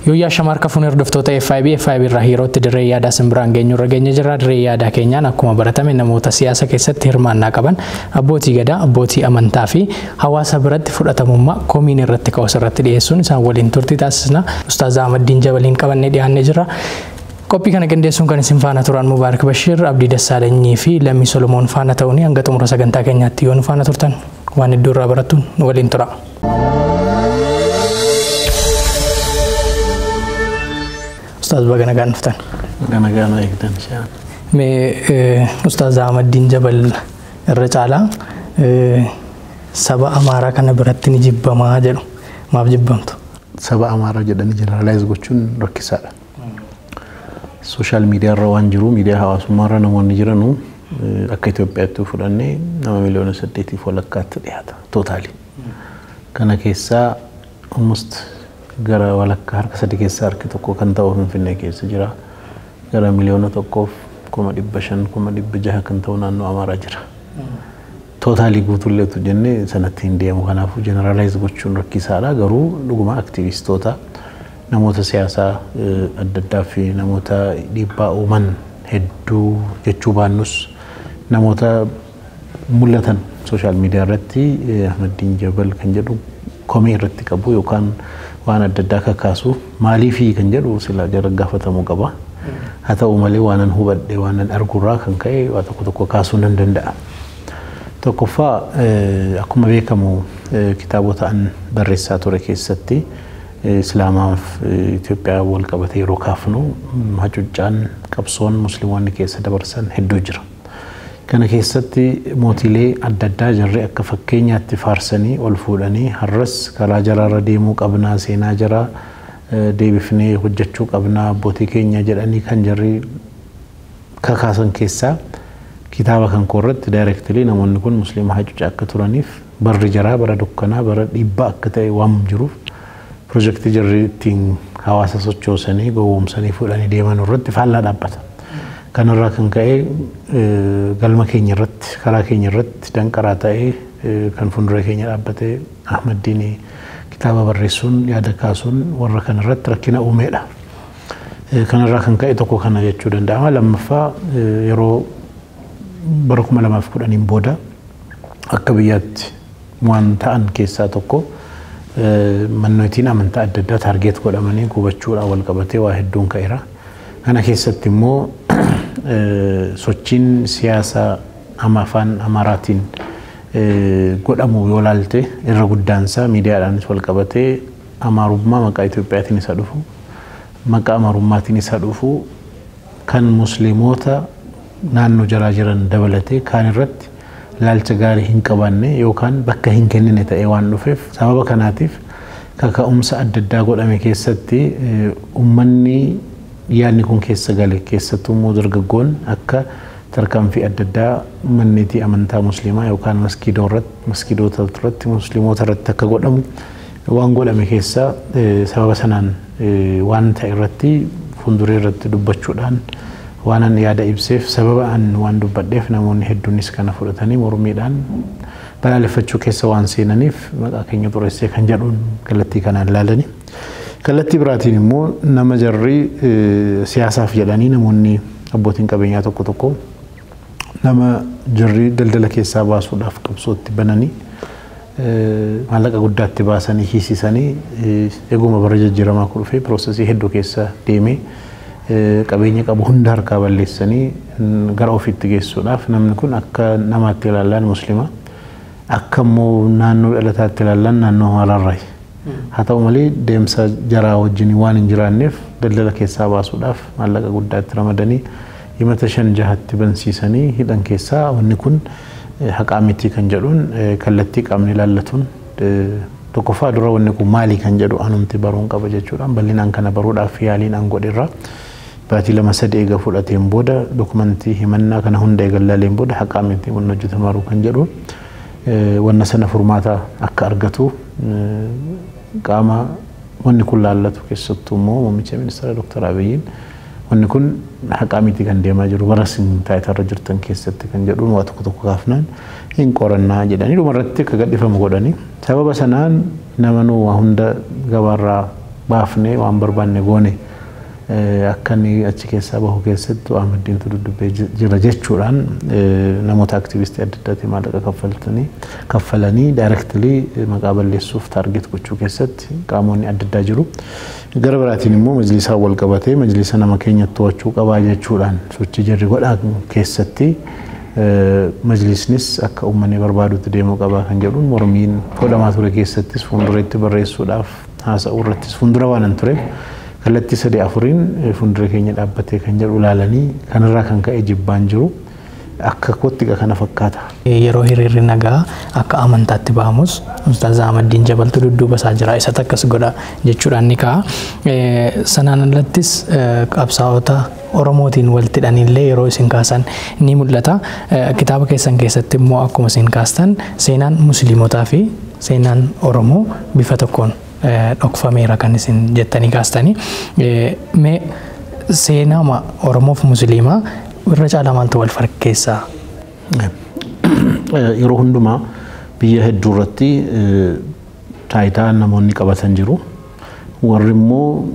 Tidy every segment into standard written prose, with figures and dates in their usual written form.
Yooyaa shamarka funeer doftoota FIB irraa hiirootti dirree yaadaa simbiraan geenyu irra geenya jirra. Dirree yaadaa keenyaan akkuma baratame namoota siyaasa keessatti hirmaannaa qaban abbootii gadaa, abbootii amantaa fi hawaasa biratti fudhatamummaa komiin irratti ka'us irratti dhiyeessuun isaan waliin turtii taasisna. Ustaaz Ahmadiin Jabaliin qabannee dhiyaannee jirra. Qophii kana qindeessuun kan isin faana turan Mubaarak Bashir, Abdii Dassaalanyii fi Lammii Solomoon faana ta'uun hanga xumura sagantaa keenyaatti yoo nu faana turtan waan iddoo irraa barattuun nu waliin tura. Ustaz bagana ganftan. Gana eegdan shaan. Me Ustaz Ahmadiin Jabal irra caalaa saba Amaaraa kana biratti ni jibbamaa jedhu. Maaf jibbamtu? Saba Amaaraa jedhanii generalize gochuun rakkisaadha. Social media irra waan jiru miidiyaa hawaasummaa irra namoonni jiranu akka Itoophiyaatti fudhannee nama miliyoona 8 walakkaatti dhiyaata totally. Kana keessaa almost gara walakkaa harka 3 keessaa harki tokko kan ta'u Finfinnee keessa jira. Gara miliyoona 1,500,000 1,600 kan ta'u naannoo Amaaraa jira. Totally guutuulleetu jennee sanatti hin deemu. Kanaafuu generalize gochuun rakkisaadha. Garuu dhuguma aktivistoota namoota siyaasaa adda addaa fi namoota dhiibbaa uuman hedduu jechuu baannus namoota mul'atan social media irratti Ahmadiin Jabal kan jedhu komii irratti qabu yookaan waan adda addaa kakaasu maaliif kan jedhu sila jara gaafatamuu qaba. Haa ta'u malee waanan hubadhe waanan arguurraa kan ka'e waa tokko kaasuu nan danda'a. Tokkoffaa akkuma beekamu kitaabota an barreessaa ture keessatti Islaamaaf Itoophiyaa wal qabatee yeroo kaafnu hacuuccaan qabsoon musliimoonni keessa dabarsan hedduu jira. Kana keessatti mootilee adda addaa jarri akka fakkeenyaatti faarsanii ol fuudhanii har'as karaa jaraarra deemuu qabnaa, seenaa jaraa deebifnee hojjechuu qabnaa, abbootii keenya jedhanii kan jarri kakaasan keessaa kitaaba kan koorratti directly namoonni kun musliima hacuuccaa akka turaniif barri jaraa bara dukkanaa bara dhiibbaa akka ta'e waan jiruuf projektii jarri ittiin hawaasa sochoosanii gowwoomsanii fuudhanii deeman irratti faallaa dhaabbata. Kanarraa kan ka'e galma keenya irratti karaa keenya irratti danqaraa ta'ee kan fuuldura keenya dhaabbatee Ahmadiin kitaaba barreessuun yaada kaasuun warra kanarratti rakkina uumeedha. Kanarraa kan ka'e tokko kana jechuu danda'ama. Lammaffaa yeroo bara 2010 booda akka biyyaatti waan ta'an keessaa tokko mannootiin amantaa adda addaa taargeet godhamanii gubachuudhaan wal qabatee waa hedduun ka'eera. Kana keessatti immoo sochiin siyaasaa afaan Amaaraatiin godhamu yoo laalte irra guddaansaa miidiyaadhaanis wal qabatee Amaarummaa maqaa Itoophiyaatiin isa dhufu maqaa Amaarummaatiin isa dhufu kan musliimoota naannoo jaraa jiran dabalatee kaan irratti laalcha gaarii hin qabanne yookaan bakka hin kennine ta'ee waan dhufeef sababa kanaatiif kaka'umsa adda addaa godhame keessatti ummanni yaadni kun keessa gale keessattuu immoo dargaggoon akka tarkaanfii adda addaa manneetii amantaa musliimaa yookaan maskiidota irratti musliimoota irratti akka godhamu waan godhame keessaa sababa sanaan waan ta'e irratti fuulduree irratti dubbachuudhaan waanan yaada ibseef sababa an waan dubbadheef namoonni hedduunis kana fudhatanii mormiidhaan balaaleffachuu keessa waan seenaniif maqaa keenya xureessee kan jedhuun kallattii kanaan ilaalanii. Kallattii biraatiin immoo nama jarri siyaasaaf jedhanii namoonni abbootiin qabeenyaa tokko nama jarri daldala keessaa baasuudhaaf qabsootti bananii maallaqa guddaatti baasanii hiisisanii eeguma bara jijjiiramaa kun dhufee piroosesii hedduu keessa deemee qabeenya qabu hunda harkaa balleessanii gara ofiitti geessuudhaaf namni kun akka namaatti ilaalan muslima akka immoo naannoo dhalataatti ilaalan naannoo Amaaraarraa. Haa ta'u malee deemsa jaraa wajjin waan hin jiraanneef daldala keessaa baasuudhaaf maallaqa guddaatti ramadanii himata 5-6tti bansiisanii hidhan keessaa wanni kun haqaa miti kan jedhuun kallattii qaamni ilaallatuun tokkoffaa dura wanni kun maali kan jedhu anumti baruun qaba jechuudhaan bal'inaan kana baruudhaaf yaaliin an godheerra. Baatii 2-3 eega fudhateen booda dokumentii himannaa kana hunda eegalaaleen booda haqaa miti wanni hojjetamaa jiru kan jedhu wanna sana furmaata akka argatu qaama wanni kun laallatu keessattuu immoo muummicha ministeera Dr. Abiyyiin wanni kun haqaa miti kan deemaa jiru bara isin taayitarra jirtan keessatti kan jedhuun waa tokko kaafnaan hin qorannaa jedhanii dhumarratti akka gadhiifamu godhanii sababa sanaan namanuu waa hunda gabaarraa baafnee waan barbaanne goone akka inni achi keessaa bahu keessatti waan maddiintu dubbee jira jechuudhaan namoota aktivistii adda addaatii maallaqa kaffalanii directly maqaa balleessuuf taarget gochuu keessatti qaamonni adda addaa jiru. Gara biraatiin immoo majlisaa wal qabatee majlisa nama keenyatti to'achuu qabaa jechuudhaan sochii jarri godhaa keessatti majlisnis akka uummanni barbaadutti deemuu qabaa kan jedhuun mormiin godhamaa ture keessattis fuulduratti barreessuudhaaf haasa'uu irrattis fuuldura waan tureef kallattii 3-4 fuuldura keenya dhaabbatee kan jedhu ilaalanii kanarraa kan ka'e jibbaan jiru akka kootti kana fakkaata. Yeroo hiriirri nagaa akka amantaatti bahamus Ustaaz Ahmadiin Jabaltu dudduuba isaa jira isa takkas godha jechuudhaan ni ka'a. Sanaan alattis qabsaa'ota Oromootiin walitti hidhanillee yeroo isin kaasan ni mul'ata. Kitaaba keessan keessatti immoo akkuma isin kaastan seenaan musliimotaa fi seenaan Oromoo bifa tokkoon dhokfameera kan isin jettanii kaastanii. Mee seenaa Oromoo fi musliimaa irra caalaa maaltu wal fakkeessaa? Yeroo hundumaa biyya hedduu irratti taayitaa namoonni qabatan jiru. Warri immoo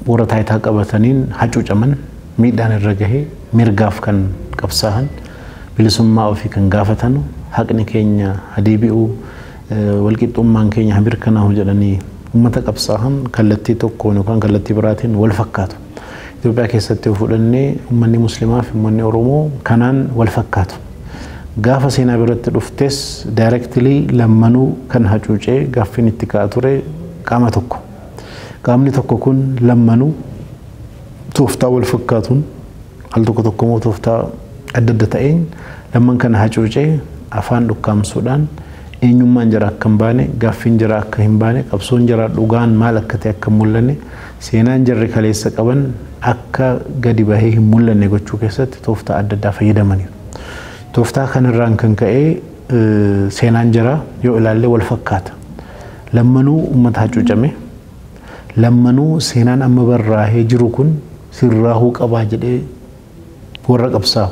warra taayitaa qabataniin hacuucaman miidhaan irra gahee mirgaaf kan qabsaa'an bilisummaa ofii kan gaafatan haqni keenya hadeebi'uu walqixxummaan keenya habirkanaa'u jedhanii uummata qabsaa'an kallattii tokkoon yookaan kallattii biraatiin wal fakkaatu. Itoophiyaa keessatti fudhannee uummanni musliimaa fi uummanni Oromoo kanaan wal fakkaatu. Gaafa seenaa biratti dhuftes directly lammanuu kan hacuucee gaaffiin itti ka'aa ture qaama tokko. Qaamni tokko kun lammanuu tooftaa wal fakkaatuun al tokko immoo tooftaa adda adda ta'een lamman kana hacuucee afaan dhukkaamsuudhaan eenyummaan jira akka hin baane gaaffiin jira akka hin baane qabsoon jira dhugaan maal akka ta'e akka hin mul'anne seenaan jarri kaleessa qaban akka gadi bahee hin mul'anne gochuu keessatti tooftaa adda addaa fayyadamaniiru. Tooftaa kanarraan kan ka'ee seenaan jira yoo ilaalle wal fakkaata. Lammanuu uummata hacuucame lammanuu seenaan amma barraa'ee jiru kun sirraahuu qabaa jedhee warra qabsaa'u.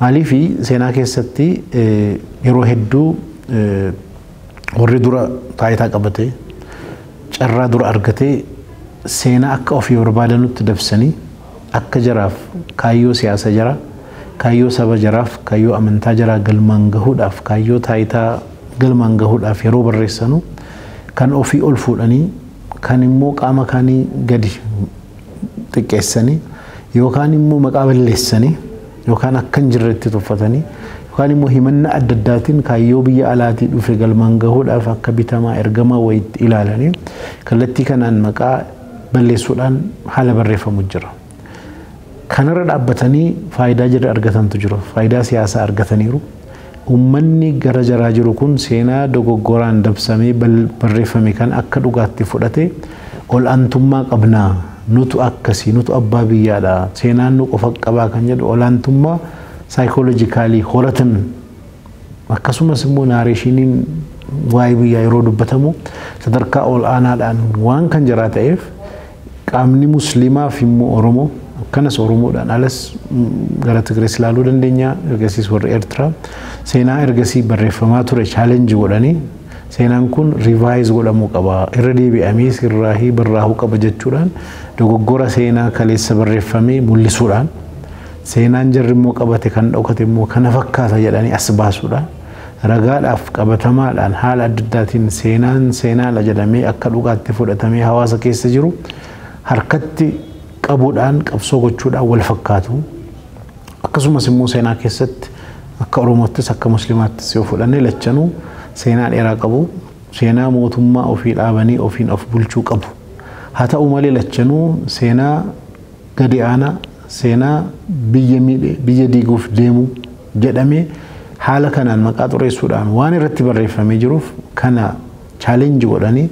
Maaliif seenaa keessatti yeroo hedduu warri dura taayitaa qabatee carraa dura argatee seenaa akka ofii barbaadanutti dabsanii akka jaraaf kaayyoo siyaasa jara kaayyoo saba jaraaf kaayyoo amantaa jaraa galmaan gahuudhaaf kaayyoo taayitaa galmaan gahuudhaaf yeroo barreessanu kan ofii ol fuudhanii kan immoo qaama kaanii gadi xiqqeessanii yookaan immoo maqaa balleessanii yookaan akka hin jirretti tuffatanii yookaan immoo himannaa adda addaatiin kaayyoo biyya alaatii dhufe galmaan gahuudhaaf akka bitamaa ergamaa wayitti ilaalanii kallattii kanaan maqaa balleessuudhaan haala barreeffamu jira. Kanarra dhaabbatanii faayidaa jira argatantu jiru. Faayidaa siyaasaa argataniiru. Uummanni gara jaraa jiru kun seenaa dogoggoraan dabsamee barreeffame kan akka dhugaatti fudhate ol aantummaa qabnaa nutu akkasii nutu abbaa biyyaadha seenaan nu qofa qabaa kan jedhu ol aantummaa saayikoolojikaalii horatan akkasumas immoo naareeshiniin waa'ee biyyaa yeroo dubbatamu sadarkaa ol aanaadhaan waan kan jiraa ta'eef qaamni musliimaa fi immoo Oromoo akkanas Oromoodhaan alas gara Tigrees ilaaluu dandeenya ergasiis warri Eertiraa seenaa ergasii barreeffamaa ture chaalenjii godhanii seenaan kun rivaayiz godhamuu qaba irra deebi'amee sirraahii barraahuu qaba jechuudhaan dogoggora seenaa kaleessa barreeffamee mul'isuudhaan seenaan jarri immoo qabate kan dhokate immoo kana fakkaata jedhanii as baasuudhaan ragaadhaaf qabatamaadhaan haala adda addaatiin seenaadha jedhamee akka dhugaatti fudhatamee hawaasa keessa jiru harkatti qabuudhaan qabsoo gochuudhaan wal fakkaatu. Akkasumas immoo seenaa keessatti akka Oromoottis akka Musliimaattis yoo fudhanne lachanuu seenaa dheeraa qabu seenaa mootummaa ofii dhaabanii ofiin of bulchuu qabu. Haa ta'u malee lachanuu seenaa gadi aanaa seenaa biyya diiguuf deemu jedhamee haala kanaan maqaa xureessuudhaan waan irratti barreeffamee jiruuf kana chaalenjii godhanii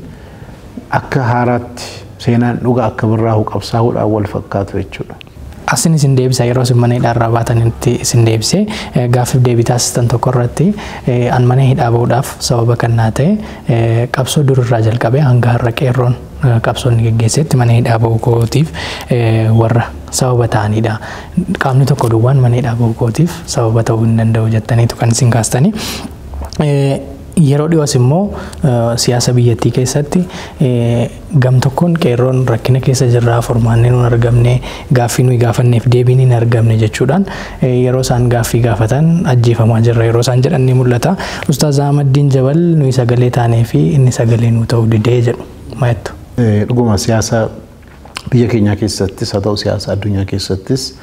akka haaraatti seenaan dhugaa akka barraa'u qabsaa'uudhaan wal fakkaatu jechuudha. Asin isin deebisa yeroo isin mana hidhaa irraa baatanitti isin deebisee gaaffiif deebii taasistan tokko irratti an mana hidhaa bahuudhaaf sababa kannaa ta'e qabsoo durirraa jalqabee hanga har'a qeerroon qabsoonni geggeessetti mana hidhaa bahuu kootiif warra sababa ta'anidha. Qaamni tokko duwwaan mana hidhaa bahuu kootiif sababa ta'uu hin danda'u jettaniitu kan isin kaastanii. yeroo dhiyoos immoo siyaasa biyyattii keessatti gam tokkoon qeerroon rakkina keessa jirraa furmaanni nuun argamne gaaffii nuyi gaafanneef deebiin hin argamne jechuudhaan yeroo isaan gaaffii gaafatan ajjeefamaa jirra yeroo isaan jedhan ni mul'ata. Ustaaz Ahmaddiin Jabal nuyi sagalee taanee fi inni sagalee nuu ta'uu didee jedhu maayettu. Dhuguma siyaasa biyya keenya keessattis haa ta'u siyaasa addunyaa keessattis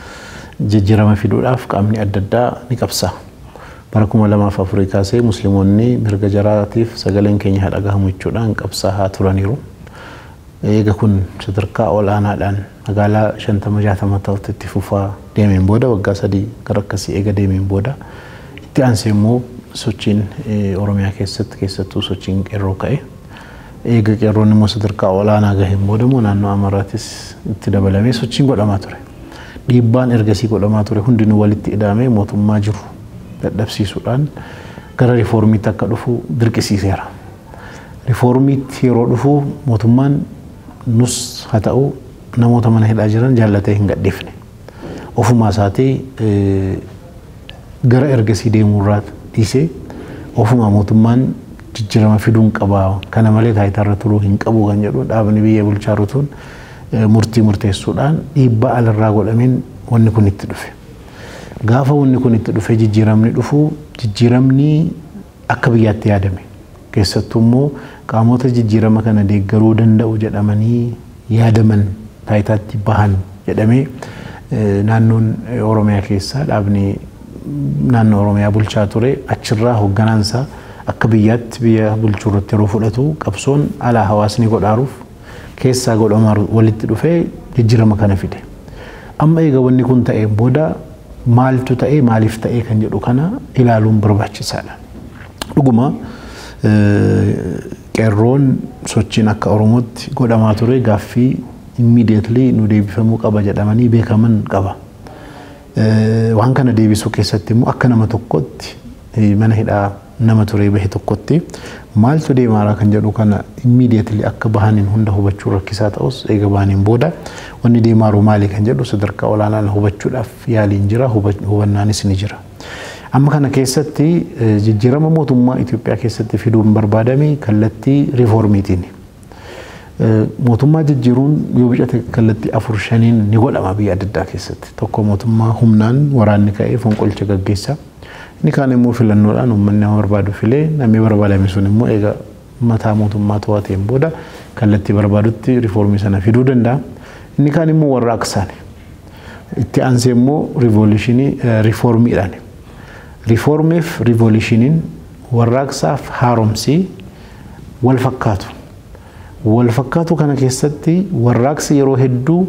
jijjiirama fiduudhaaf qaamni adda addaa ni qabsa. Bara 2004 kaasee musliimoonni mirga jaraatiif sagaleen keenya haa dhagahamu jechuudhaan qabsaa'aa turaniiru. Eega kun sadarkaa olaanaadhaan magaalaa 50-60 ta'utti itti fufaa deemeen booda waggaa 3 gara akkasii eega deemeen booda itti aansee immoo sochiin Oromiyaa keessattuu sochiin qeerroo ka'e. Eega qeerroon immoo sadarkaa olaanaa gaheen booda immoo naannoo Amaaraatis itti dabalamee sochiin godhamaa ture. Dhiibbaan ergasii godhamaa ture hundinuu walitti hidhamee mootummaa jiru dadhabsiisuudhaan gara riiformiitti akka dhufu dirqisiiseera. Riiformiitti yeroo dhufu mootummaan nus haa ta'u namoota mana hidhaa jiran jaallatee hin gadhiifne. Ofumaa isaatii gara ergasii deemuurraa dhiisee ofumaa mootummaan jijjiirama fiduun qabaa kana malee taayitarra turuu hin qabu kan jedhu dhaabni biyya bulchaa jiruun murtii murteessuudhaan dhiibbaa alarraa godhameen wanni kun itti dhufe. Gaafa wanni kun itti dhufe jijjiiramni dhufu jijjiiramni akka biyyaatti yaadame. Keessattuu immoo qaamota jijjiirama kana deeggaruu danda'u jedhamanii yaadaman taayitaatti bahan jedhamee naannoon Oromiyaa keessaa dhaabni naannoo Oromiyaa bulchaa ture achirraa hoogganaansa akka biyyaatti biyya bulchuu irratti yeroo fudhatu qabsoon alaa hawaasni godhaaruuf keessaa godhamaa walitti dhufee jijjiirama kana fide. Amma eega wanni kun ta'een booda maaltu ta'ee maaliif ta'ee kan jedhu kana ilaaluun barbaachisaadha. Dhuguma qeerroon sochiin akka Oromootti godhamaa ture gaaffii immediately nu deebifamuu qaba jedhamanii beekaman qaba. Waan kana deebisuu keessatti immoo akka nama tokkotti mana hidhaa nama ture bahe tokkotti maaltu deemaara kan jedhu kana immediately akka bahaniin hunda hubachuu rakkisaa ta'us eega bahaniin booda wanni deemaaru maali kan jedhu sadarkaa olaanaan hubachuudhaaf yaaliin jira hubannaanis ni jira. Amma kana keessatti jijjiirama mootummaa Itoophiyaa keessatti fiduun barbaadame kallattii riiformiitiin. Mootummaa jijjiiruun yoo bicate kallattii 4-5 ni godhama biyya adda addaa keessatti. Tokko mootummaa humnaan waraanni ka'ee fonqolcha gaggeessa. Inni kaan immoo filannoodhaan uummanni nama barbaadu filee namni barbaadame sun immoo eega mataa mootummaa to'ateen booda kallattii barbaadutti riiformii sana fiduu danda'a. Inni kaan immoo warraaqsaan itti aansee immoo riiformiidhaan. Riiformiif riivolushiniin warraaqsaaf haaromsii wal fakkaatu. Wal fakkaatu kana keessatti warraaqsi yeroo hedduu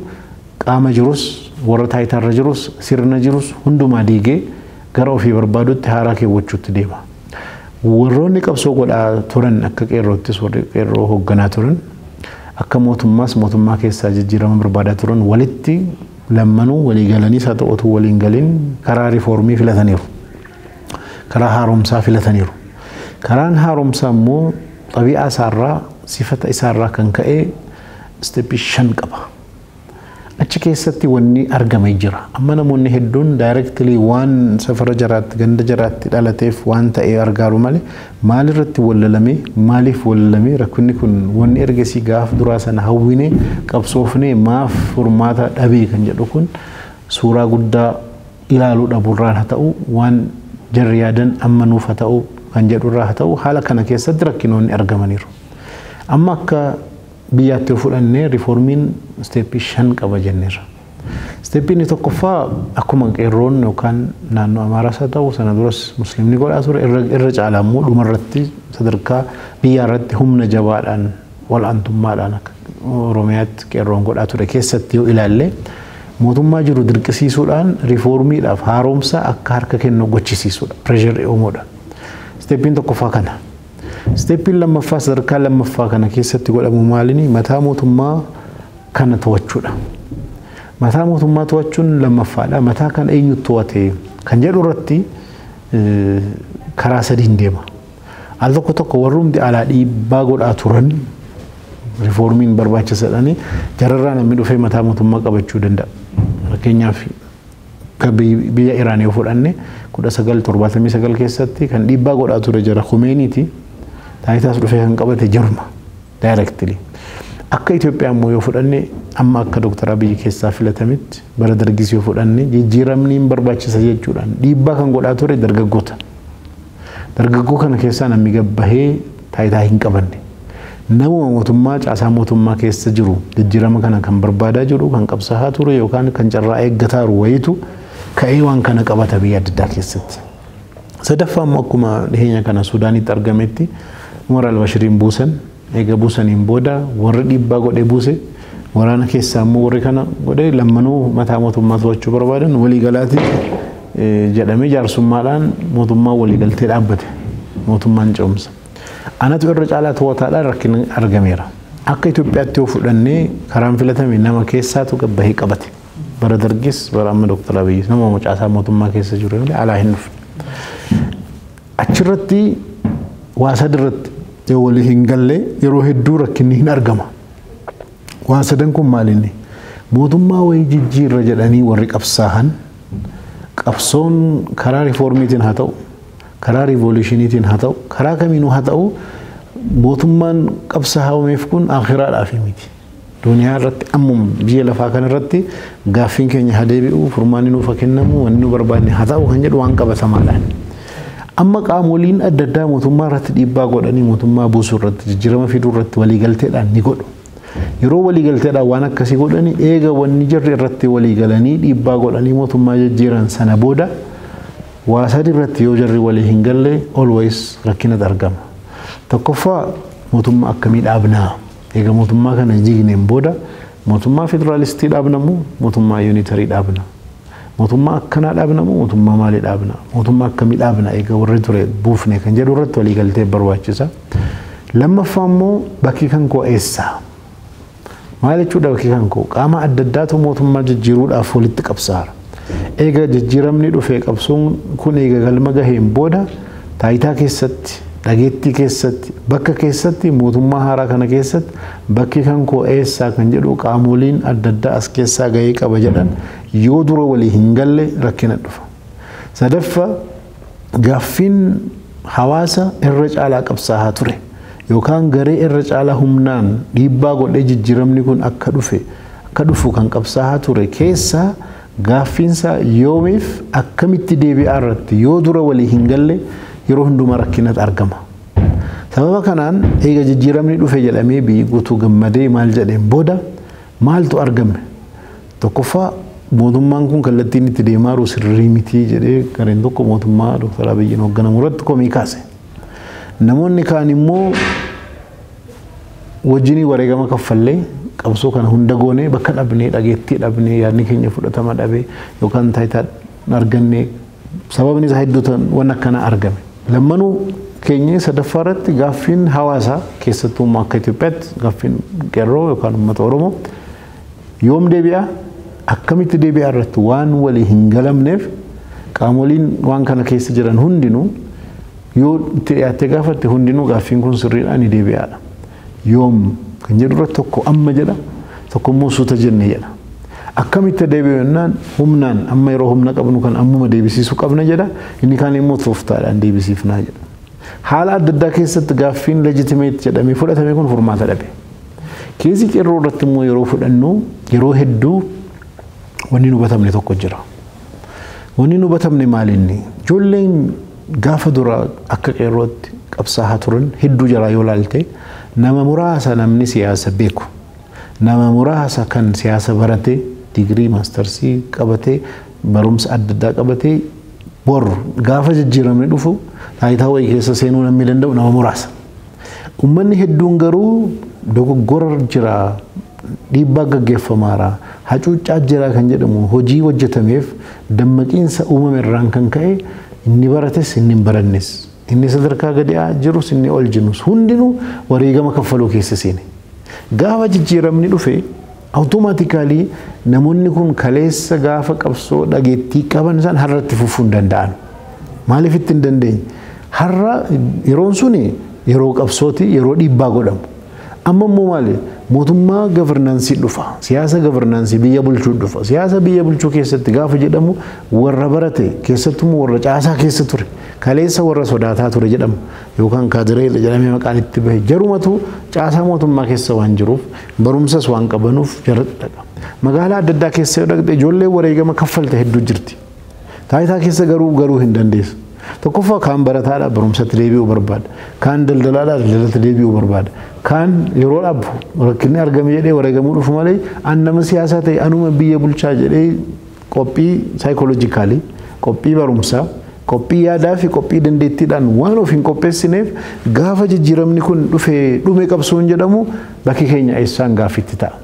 qaama jirus warra taayitarra jirus sirna jirus hundumaa diigee gara ofii barbaadutti haaraa keewwachuutti deema. Warroonni qabsoo godhaa turan akka qeerroottis warri qeerroo hoogganaa turan akka mootummaa keessaa jijjiirama barbaadaa turan walitti lammanuu walii galanii haa ta'u waliin galiin karaa riiformii filataniiru. Karaa haaromsaa filataniiru. Karaan haaromsaa immoo xabi'aa isaarraa sifata isaarraa kan ka'ee isteeppii 5 qaba. Achi keessatti wanni argamee jira. Amma namoonni hedduun directly waan safara jaraatti ganda jaraatti dhalateef waan ta'ee argaaru malee maalirratti wallalamee maaliif wallalamee rakkinni kun wanni ergasii gaaf duraa sana hawwinee qabsoofnee maaf furmaata dhabee kan jedhu kun suuraa guddaa ilaaluu dhabuurraan haa ta'u waan jarri yaadan amma nuuf haa ta'u kan jedhurraa haa ta'u haala kana keessatti rakkinoonni argamaniiru. Amma akka biyyaatti fudhannee riiformiin isteeppii 5 qaba jenneerra. Isteeppiin tokkoffaa akkuma qeerroon yookaan naannoo Amaaraas haa ta'u sana duras musliimni godhaa ture irra caalaa immoo dhumarratti sadarkaa biyyaarratti humna jabaadhaan wal aantummaadhaan akka Oromiyaatti qeerroon godhaa ture keessatti yoo ilaalle mootummaa jiru dirqisiisuudhaan riiformiidhaaf haaromsa akka harka kennu gochisiisuudha. Pireeshar uumuudha. Isteeppiin tokkoffaa kana. Isteeppiin lammaffaa sadarkaa lammaffaa kana keessatti godhamu maalini mataa mootummaa kana to'achuudha. Mataa mootummaa to'achuun lammaffaadha. Mataa kana eenyu to'ate kan jedhu irratti karaa sadiin deema. Al tokko warrumti alaa dhiibbaa godhaa turan riiformiin barbaachisaadhaani jararraa namni dhufee mataa mootummaa qabachuu danda'a. Fakkeenyaaf biyya Iraan yoo fudhanne 1979 keessatti kan dhiibbaa godhaa ture jara Khomeiniiti taayitaas dhufee kan qabate jaruma directly. Akka Itoophiyaa immoo yoo fudhanne amma akka Dr. Abiy keessaa filatametti bara dargis yoo fudhanne jijjiiramni hin barbaachisa jechuudhaan dhiibbaa kan godhaa ture dargaggoota. Dargaggoo kana keessaa namni gabbahee taayitaa hin qabanne. Namuma mootummaa caasaa mootummaa keessa jiru jijjiirama kana kan barbaadaa jiru kan qabsaa'aa ture yookaan kan carraa eeggataa jiru wayitu ka'ee waan kana qabata biyya adda addaa keessatti. Sadaffaa immoo akkuma dhiyeenya kana Suudaanitti argametti Umar al-Bashiriin buusan eega buusaniin booda warri dhiibbaa godhee buuse waraana keessaa immoo warri kana godhee lammanuu mataa mootummaa to'achuu barbaadan waliigalaatti jedhamee jaarsummaadhaan mootummaa waliigaltee dhaabbate mootummaan ce'umsa. Anatu irra caalaa to'ataadhaan rakkina argameera. Akka Itoophiyaatti yoo fudhannee karaan filatame nama keessaatu gabbahee qabate. Bara dargis bara amma Dr. Abiy nama caasaa mootummaa keessa jiru alaa hin dhufne. Achirratti waa sadirratti yoo walii hin galle yeroo hedduu rakkinni hin argama. Waa sadan kun maalinni mootummaa wayii jijjiirra jedhanii warri qabsaahan qabsoon karaa riiformiitiin haa ta'u karaa riivolushiniitiin haa ta'u karaa kamiinuu haa ta'u mootummaan qabsaahameef kun akhiraadhaaf miti. Duniyaa irratti ammuma biyya lafaa kana irratti gaaffiin keenya haa deebi'u furmaanni nuuf kennamu wanni nu barbaanne haa ta'u kan jedhu waan qabatamaadhaan. Amma qaamoliin adda addaa mootummaa irratti dhiibbaa godhanii mootummaa buusuu irratti jijjiirama fiduu irratti waliigalteedhaan ni godhu. Yeroo waliigalteedhaan waan akkasii godhanii eega wanni jarri irratti waliigalanii dhiibbaa godhanii mootummaa jijjiiran sana booda waa sadi irratti yoo jarri walii hin galle always rakkinatu argama. Tokkoffaa mootummaa akkamii dhaabnaa eega mootummaa kana jigneen booda mootummaa federaalistii dhaabnamu mootummaa yuunitarii dhaabna. Mootummaa akkanaa dhaabnamu mootummaa maalii dhaabna mootummaa akkamii dhaabna eega warri ture buufne kan jedhu irratti waliigaltee barbaachisa. Lammaffaa immoo bakki kan koo eessa maal jechuudha bakki kan koo qaama adda addaatu mootummaa jijjiiruudhaaf walitti qabsaara. Eega jijjiiramni dhufee qabsoon kun eega galma gaheen booda taayitaa keessatti dhageettii keessatti bakka keessatti mootummaa haaraa kana keessatti bakki kan koo eessaa kan jedhu qaamoliin adda addaa as keessaa gahee qaba jedhan yoo dura walii hin galle rakkina dhufa. Sadaffaa gaaffiin hawaasa irra caalaa qabsaa'aa ture yookaan garee irra caalaa humnaan dhiibbaa godhee jijjiiramni kun akka dhufu kan qabsaa'aa ture keessaa gaaffiinsa yoomiif akkamitti deebi'aa irratti yoo dura walii hin galle yeroo hundumaa rakkinatu argama. Sababa kanaan eega jijjiiramni dhufe jedhamee biyyi guutuu gammadee maal jedheen booda maaltu argame? Tokkoffaa mootummaan kun kallattiin itti deemaa jiru sirrii miti jedhee gareen tokko mootummaa Dr. Abiyyiin hoogganamu irratti komii kaase. Namoonni kaan immoo wajjinii wareegama kaffallee qabsoo kana hunda goonee bakka dhabnee dhageettii dhabnee yaadni keenya fudhatama dhabee yookaan taayitaa argannee sababni isaa hedduutu waan akkanaa argame. Lammanuu keenya sadaffaa irratti gaaffiin hawaasaa keessattuu akka Itoophiyaatti gaaffiin qeerroo yookaan uummata Oromoo yoom deebi'a akkamitti deebi'a irratti waan walii hin galamneef qaamoliin waan kana keessa jiran hundinuu yoo itti dhiyaattee gaafatte hundinuu gaaffiin kun sirriidhaan ni deebi'aadha. Yoom kan jedhu irratti tokko amma jedha tokko immoo suuta jenne jedha. Akkamitti deebi'annaan humnaan amma yeroo humna qabnu kan ammuma deebisiisuu qabna jedha inni kaan immoo tooftaadhaan deebisiifnaa jedha. Haala adda addaa keessatti gaaffiin legitimate jedhamee fudhatame kun furmaata dhabe. Keessi qeerroo irratti immoo yeroo fudhannu yeroo hedduu wanni nu hubatamne tokko jira. Wanni nu hubatamne maalinni ijoolleen gaafa dura akka qeerrootti qabsaa'aa turan hedduu jira yoo laalte nama muraasa namni siyaasa beeku nama muraasa kan siyaasa barate digrii maastarsii qabatee barumsa adda addaa qabatee bor gaafa jijjiiramni dhufu taayitaa wayii keessa seenuu namni danda'u nama muraasa. Uummanni hedduun garuu dogoggora jira dhiibbaa gaggeeffamaara hacuuccaa jira kan jedhamu hojii hojjetameef dammaqiinsa uumame irraan kan ka'e inni barates inni hin barannes inni sadarkaa gadi jirus inni ol jirus hundinuu wareegama kaffaluu keessa seene. Gaafa jijjiiramni dhufe automaatikaalii namoonni kun kaleessa gaafa qabsoo dhageettii qaban san har'atti fufuu hin danda'an. Maaliif itti hin dandeenye? Har'a yeroon suni yeroo qabsooti yeroo dhiibbaa godhamu. Amma immoo maali? Mootummaa governance dhufa. Siyaasa governance biyya bulchuu dhufa. Siyaasa biyya bulchuu keessatti gaafa jedhamu warra barate keessattuu warra caasaa keessa ture kaleessa warra sodaataa ture jedhamu yookaan kaadiree jedhamee maqaan itti bahe jarumatu caasaa mootummaa keessa waan jiruuf barumsas waan qabanuuf jara dhaqa. Magaalaa adda addaa keessa yoo dhaqxe ijoollee wareegama kaffalte hedduu jirti. Taayitaa keessa garuu hin dandeessu. Tokkoffaa kaan barataadha barumsatti deebi'uu barbaada. Kaan daldalaadha daldalatti deebi'uu barbaada. Kaan yeroo dhabu rakkinni argame jedhee wareegamuu dhufu malee an nama siyaasaa ta'e anuma biyya bulchaa jedhee qophii saayikooloojikaalii qophii barumsaa qophii yaadaa fi qophii dandeettiidhaan waan of hin qopheessineef gaafa jijjiiramni kun dhume qabsoon jedhamu bakki keenya eessaan gaaffitti ta'a.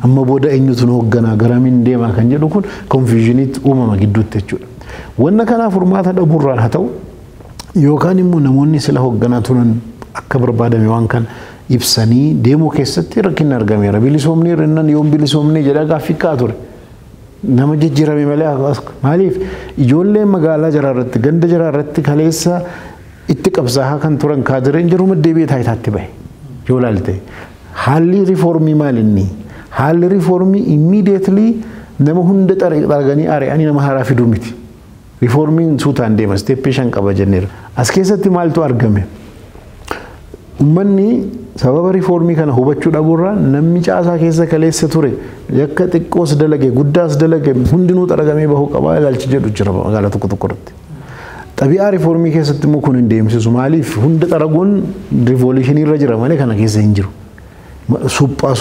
Amma booda eenyutu nu hoogganaa garamiin deemaa kan jedhu kun konfiizhiniitti uumama gidduutti jechuudha. Wanna kanaaf furmaata dhabuurraan haa ta'u yookaan immoo namoonni sila hoogganaa turan akka barbaadame waan kan ibsanii deemuu keessatti rakkinni argameera. Bilisoomni irraan yoom bilisoomni jedha gaaffii ka'aa ture. Nama jijjiirame malee maaliif ijoollee magaalaa jaraarratti ganda jaraarratti kaleessa itti qabsaa'aa kan turan kaadireen jiruma deebi'ee taayitaatti bahe yoo laalte haalli riifoormii maalinni haalli riifoormii immediately nama hunda xaraganii ari'anii nama haaraa fiduu miti. Riifoormiin suutaan deema steeppii 5 qaba jenneera. As keessatti maaltu argame? Uummanni sababa riifoormii kana hubachuu dhabuurraa namni caasaa keessa kaleessa ture yakka xiqqoos dalage guddaas dalage hundinuu xaragamee bahuu qaba ilaalchi jedhu jira magaalaa tokko tokkorratti. Xabi'aa riifoormii keessatti immoo kun hin deemsisu maaliif hunda xaraguun riivooluushinii irra jira malee kana keessa hin jiru. Suphaa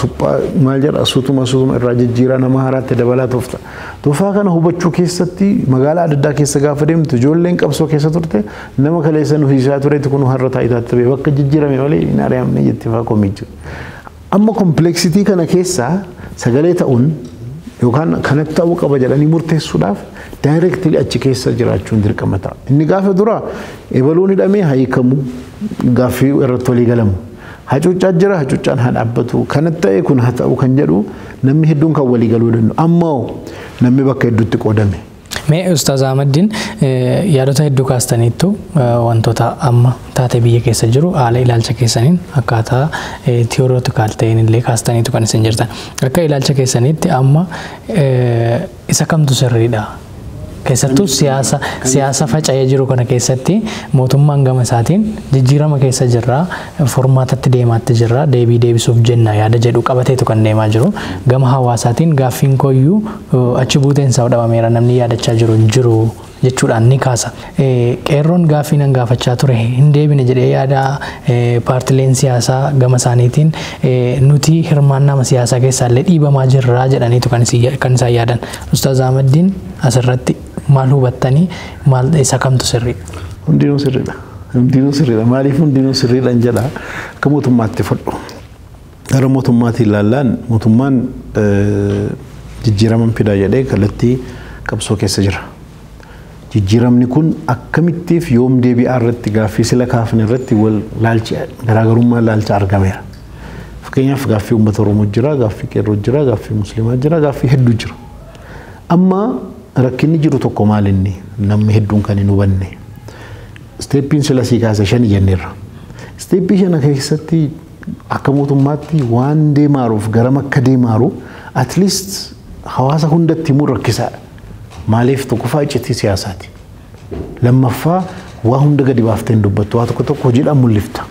maal jedha suutuma irraa jijjiiraa nama haaraatti dabalaa toofta. Toofaa kana hubachuu keessatti magaalaa adda addaa keessa gaafa deemtu ijoolleen qabsoo keessa turte nama kaleessa nu hiisaa turetti kun har'a taayitaatti bahe bakka jijjiirame malee hin ari'amne jettee fa'aa komii jiru. Amma kompleksitii kana keessaa sagalee ta'uun yookaan kanatti ta'uu qaba jedhanii murteessuudhaaf daayireektilii achi keessa jiraachuun dirqama ta'a. Inni gaafa dura ebaluun hidhamee hiikamu gaaffii irratti walii galamu. Hacuuccaa jira hacuuccaan haa dhaabbatu kanatti ta'e kun haa ta'u kan jedhu namni hedduun kan walii galuu danda'u ammoo namni bakka hedduutti qoodame. Mee Ustaaz Ahmadiin yaadota hedduu kaastaniittu wantoota amma taate biyya keessa jiru haala ilaalcha keessaniin akkaataa tiyoorotikaal ta'een illee kaastaniitu kan isin jirtan. Akka ilaalcha keessaniitti amma isa kamtu sirriidha? Keessattuu siyaasa faca'ee jiru kana keessatti mootummaan gama isaatiin jijjiirama keessa jirra formaatatti deemaatti jirra deebii deebisuuf jenna yaada jedhu qabateetu kan deemaa jiru gama hawaasaatiin gaaffiin kooyyuu achi buuteen isaa dhabameera namni yaadachaa jiru jechuudhaan ni kaasa. Qeerroon gaaffii nan gaafachaa ture hin deebine jedhee yaada paartileen siyaasaa gama isaaniitiin nuti hirmaannaa siyaasaa keessaallee dhiibamaa jirra jedhaniitu kan isaan yaadan. Ustaaz Ahmadiin asirratti maal hubattanii maal isa kamtu sirriidha? Hundinuu sirriidha. Hundinuu sirriidha. Maaliif hundinuu sirriidhaan jedha akka mootummaatti fudhu. Gara mootummaatti ilaallaan mootummaan jijjiiraman fidaa jedhee kallattii qabsoo keessa jira. Jijjiiramni kun akkamittiif yoom deebi'aa irratti gaaffii sila kaafne irratti wal laalchi garaagarummaa laalcha argameera. Fakkeenyaaf gaaffii uummata Oromoo jira, gaaffii qeerroo jira, gaaffii musliimaa jira, gaaffii hedduu jira. Amma rakkinni jiru tokko maal inni namni hedduun kan hin hubanne. Steeppiin sila sii kaase 5 jenneerra. Steeppii 5 keessatti akka mootummaatti waan deemaaruuf garam akka deemaaru at least hawaasa hundatti himuu rakkisaadha. Maaliif tokkoffaa iccitii siyaasaati. Lammaffaa waa hunda gadi baafteen dubbattu waa tokko hojiidhaan mul'ifta.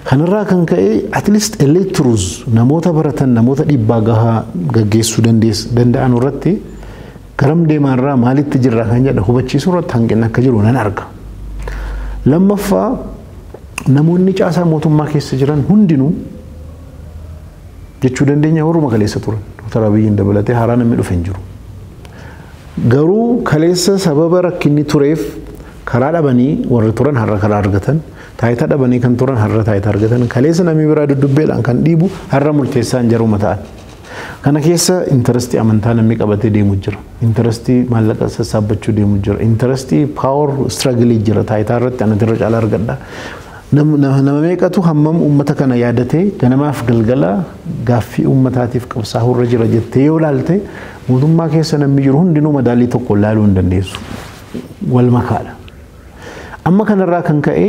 Kanarraa kan ka'e at least electors namoota baratan namoota dhiibbaa gahaa gaggeessuu danda'an irratti garam deemaarraa maalitti jirra kan jedhu hubachiisuu irratti hanqinni akka jiru nan arga. Lammaffaa namoonni caasaa mootummaa keessa jiran hundinuu jechuu dandeenya warruma kaleessa turan. Dr. Abiyyiin dabalatee haaraa namni dhufe hin jiru. Garuu kaleessa sababa rakkinni tureef karaa dhabanii warri turan har'a karaa argatan taayitaa dhabanii kan turan har'a taayitaa argatan kaleessa namni biraa dudubbeedhaan kan dhiibu har'a murteessaan jaruma ta'an. Kana keessa intarastii amantaa namni qabatee deemu jira. Intarastii maallaqa sassaabbachuu deemu jira. Intarastii power struggle jira taayitaa irratti anatirra caalaa argadha. Nama meeqatu hammam uummata kana yaadatee ganamaaf galgala gaaffii uummataatiif qabsaa'uu irra jira jettee yoo laalte mootummaa keessa namni jiru hundinuu madaalii tokko laaluu hin dandeessu. Wal makaadha. Amma kanarraa kan ka'e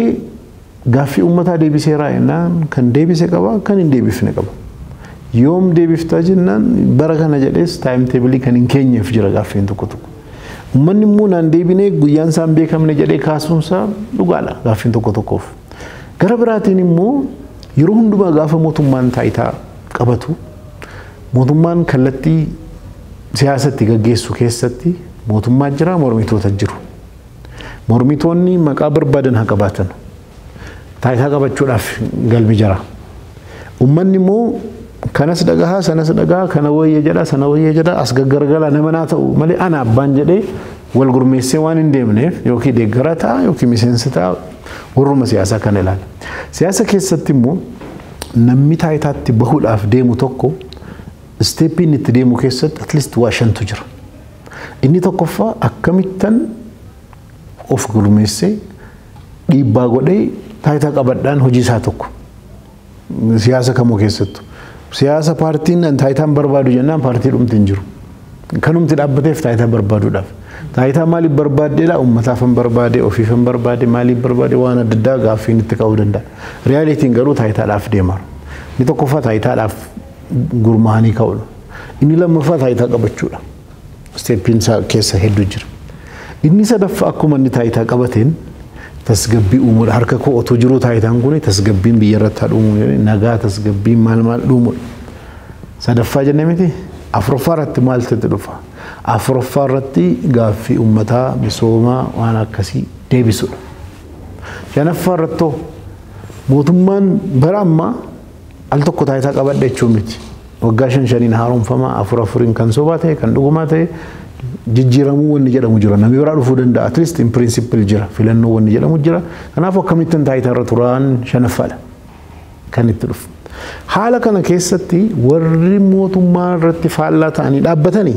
gaaffii uummataa deebiseeraa jennaan kan deebise qaba kan hin deebifne qaba. Yoom deebiftaa jennaan bara kana jedhees taayimteebilii kan hin keenyeef jira gaaffiin tokko tokko. Uummanni immoo naan deebinee guyyaan isaan beekamne jedhee kaasuunsaa dhugaadha gaaffiin tokko tokkoof. Gara biraatiin immoo yeroo hundumaa gaafa mootummaan taayitaa qabatu mootummaan kallattii siyaasatti gaggeessu keessatti mootummaa jira mormitoota jiru. Mormitoonni maqaa barbaadan haa qabaatan. Taayitaa qabachuudhaaf galmi jira. Uummanni immoo kanas dhagahaa sanas dhagahaa kana wayya jedha sana wayya jedha as gaggargala nama naa ta'u malee ana abbaan jedhee wal gurmeessee waan hin deemneef yookiin deeggara ta'a yookiin miseensa ta'a warruma siyaasaa kana ilaala. Siyaasa keessatti immoo namni taayitaatti bahuudhaaf deemu tokko isteeppiin itti deemu keessatti at least waa shantu jira. Inni tokkoffaa akkamittan of gurmeessee dhiibbaa godhee taayitaa qabadhaan hojii isaa tokko siyaasa kamuu keessattu. Siyaasa paartiin taayitaan barbaadu jennaan paartii dhumti hin jiru. Kanumti dhaabbateef taayitaa barbaaduudhaaf. Taayitaa maaliif barbaaddeedha? Uummataaf hin barbaade, ofiif hin barbaade, maaliif barbaade waan adda addaa gaaffiin itti ka'uu danda'a. Riyaalitiin garuu taayitaadhaaf deema. Inni tokkoffaa taayitaadhaaf gurmaa'anii ka'uudha. Inni lammaffaa taayitaa qabachuudha. Isteeppiin isaa keessa hedduu jira. Inni sadaffaa akkuma inni taayitaa qabateen tasgabbii uumuudha. Harka koo otoo jiruu taayitaan kun tasgabbiin biyya irratti haadhuumu nagaa tasgabbiin maal dhuumuudha. Sadaffaa jennee miti afuraffaa irratti maaltu dhufa? Afuraffaa irratti gaaffii uummataa misoomaa waan akkasii deebisuudha. Shanaffaa irratti mootummaan bara ammaa al tokko taayitaa qabadha jechuun miti. Waggaa 5 haaromfamaa afuriin kan sobaa ta'e kan dhugumaa ta'e jijjiiramuu wanni jedhamu jira. Namni biraa dhufuu danda'a. At least in principle jira. Filannoo wanni jedhamu jira. Kanaafuu akkamittiin taayitaa irra turaan shanaffaadha kan itti dhufu. Haala kana keessatti warri mootummaa irratti faallaa ta'anii dhaabbatanii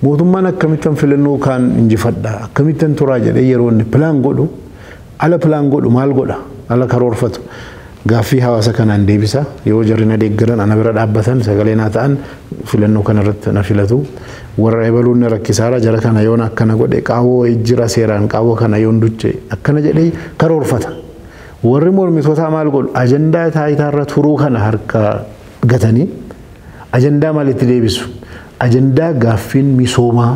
mootummaan akkamittiin filannoo kan injifadha akkamittiin turaa jedhee yeroo inni pilaan godhu ala pilaan godhu maal godha ala karoorfatu gaaffii hawaasa kanaan deebisa yoo jarri na deeggaran ana bira dhaabbatan sagalee naa ta'an filannoo kana irratti na filatu warra ebaluun rakkisaara jara kana yoon akkana godhe qaawoo jira seeraan qaawoo kana yoon duche akkana jedhee karoorfata. Warri mormitoota maal godhu ajandaa taayitaa irra turuu kana harka gatanii ajandaa maalitti deebisu? Ajandaa gaaffiin misoomaa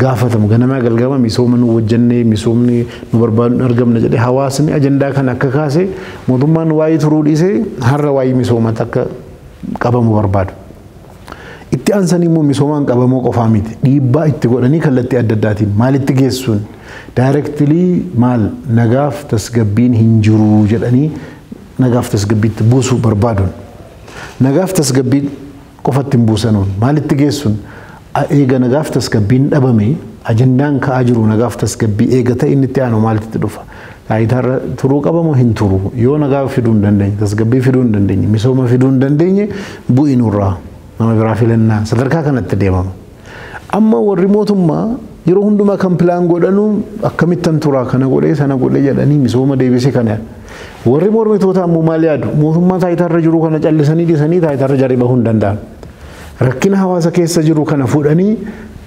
gaafatamu ganamaa galgama misooma nu wajjannee misoomni nu barbaadu argamna jedhee hawaasni ajandaa kana akka kaase mootummaan waa'ee turuu dhiisee har'a waa'ee misoomaatti akka qabamu barbaadu. Itti aansanii immoo misoomaan qabamuu qofaa miti dhiibbaa itti godhanii kallattii adda addaatiin maalitti geessuun directly maal nagaaf tasgabbiin hin jiru jedhanii nagaaf tasgabbiitti buusuu barbaaduun nagaaf tasgabbiin qofatti hin buusanuun maalitti geessuun eega nagaaf tasgabbiin dhabame ajandaan ka'aa jiru nagaaf tasgabbii eega ta'e inni itti aanu maalitti dhufa taayitaarra turuu qabamu hin turu yoo nagaaf fiduu hin dandeenye tasgabbii fiduu hin dandeenye misooma fiduu hin dandeenye bu'inurraa nama biraa filannaa sadarkaa kanatti deemama. Amma warri mootummaa yeroo hundumaa kan pilaan godhanu akkamittan turaa kana godhee sana godhee jedhanii misooma deebisee kana warri mormitoota ammoo maal yaadu mootummaa taayitaarra jiru kana callisanii dhiisanii taayitaarra jarri bahuu hin danda'an. Rakkina hawaasa keessa jiru kana fuudhanii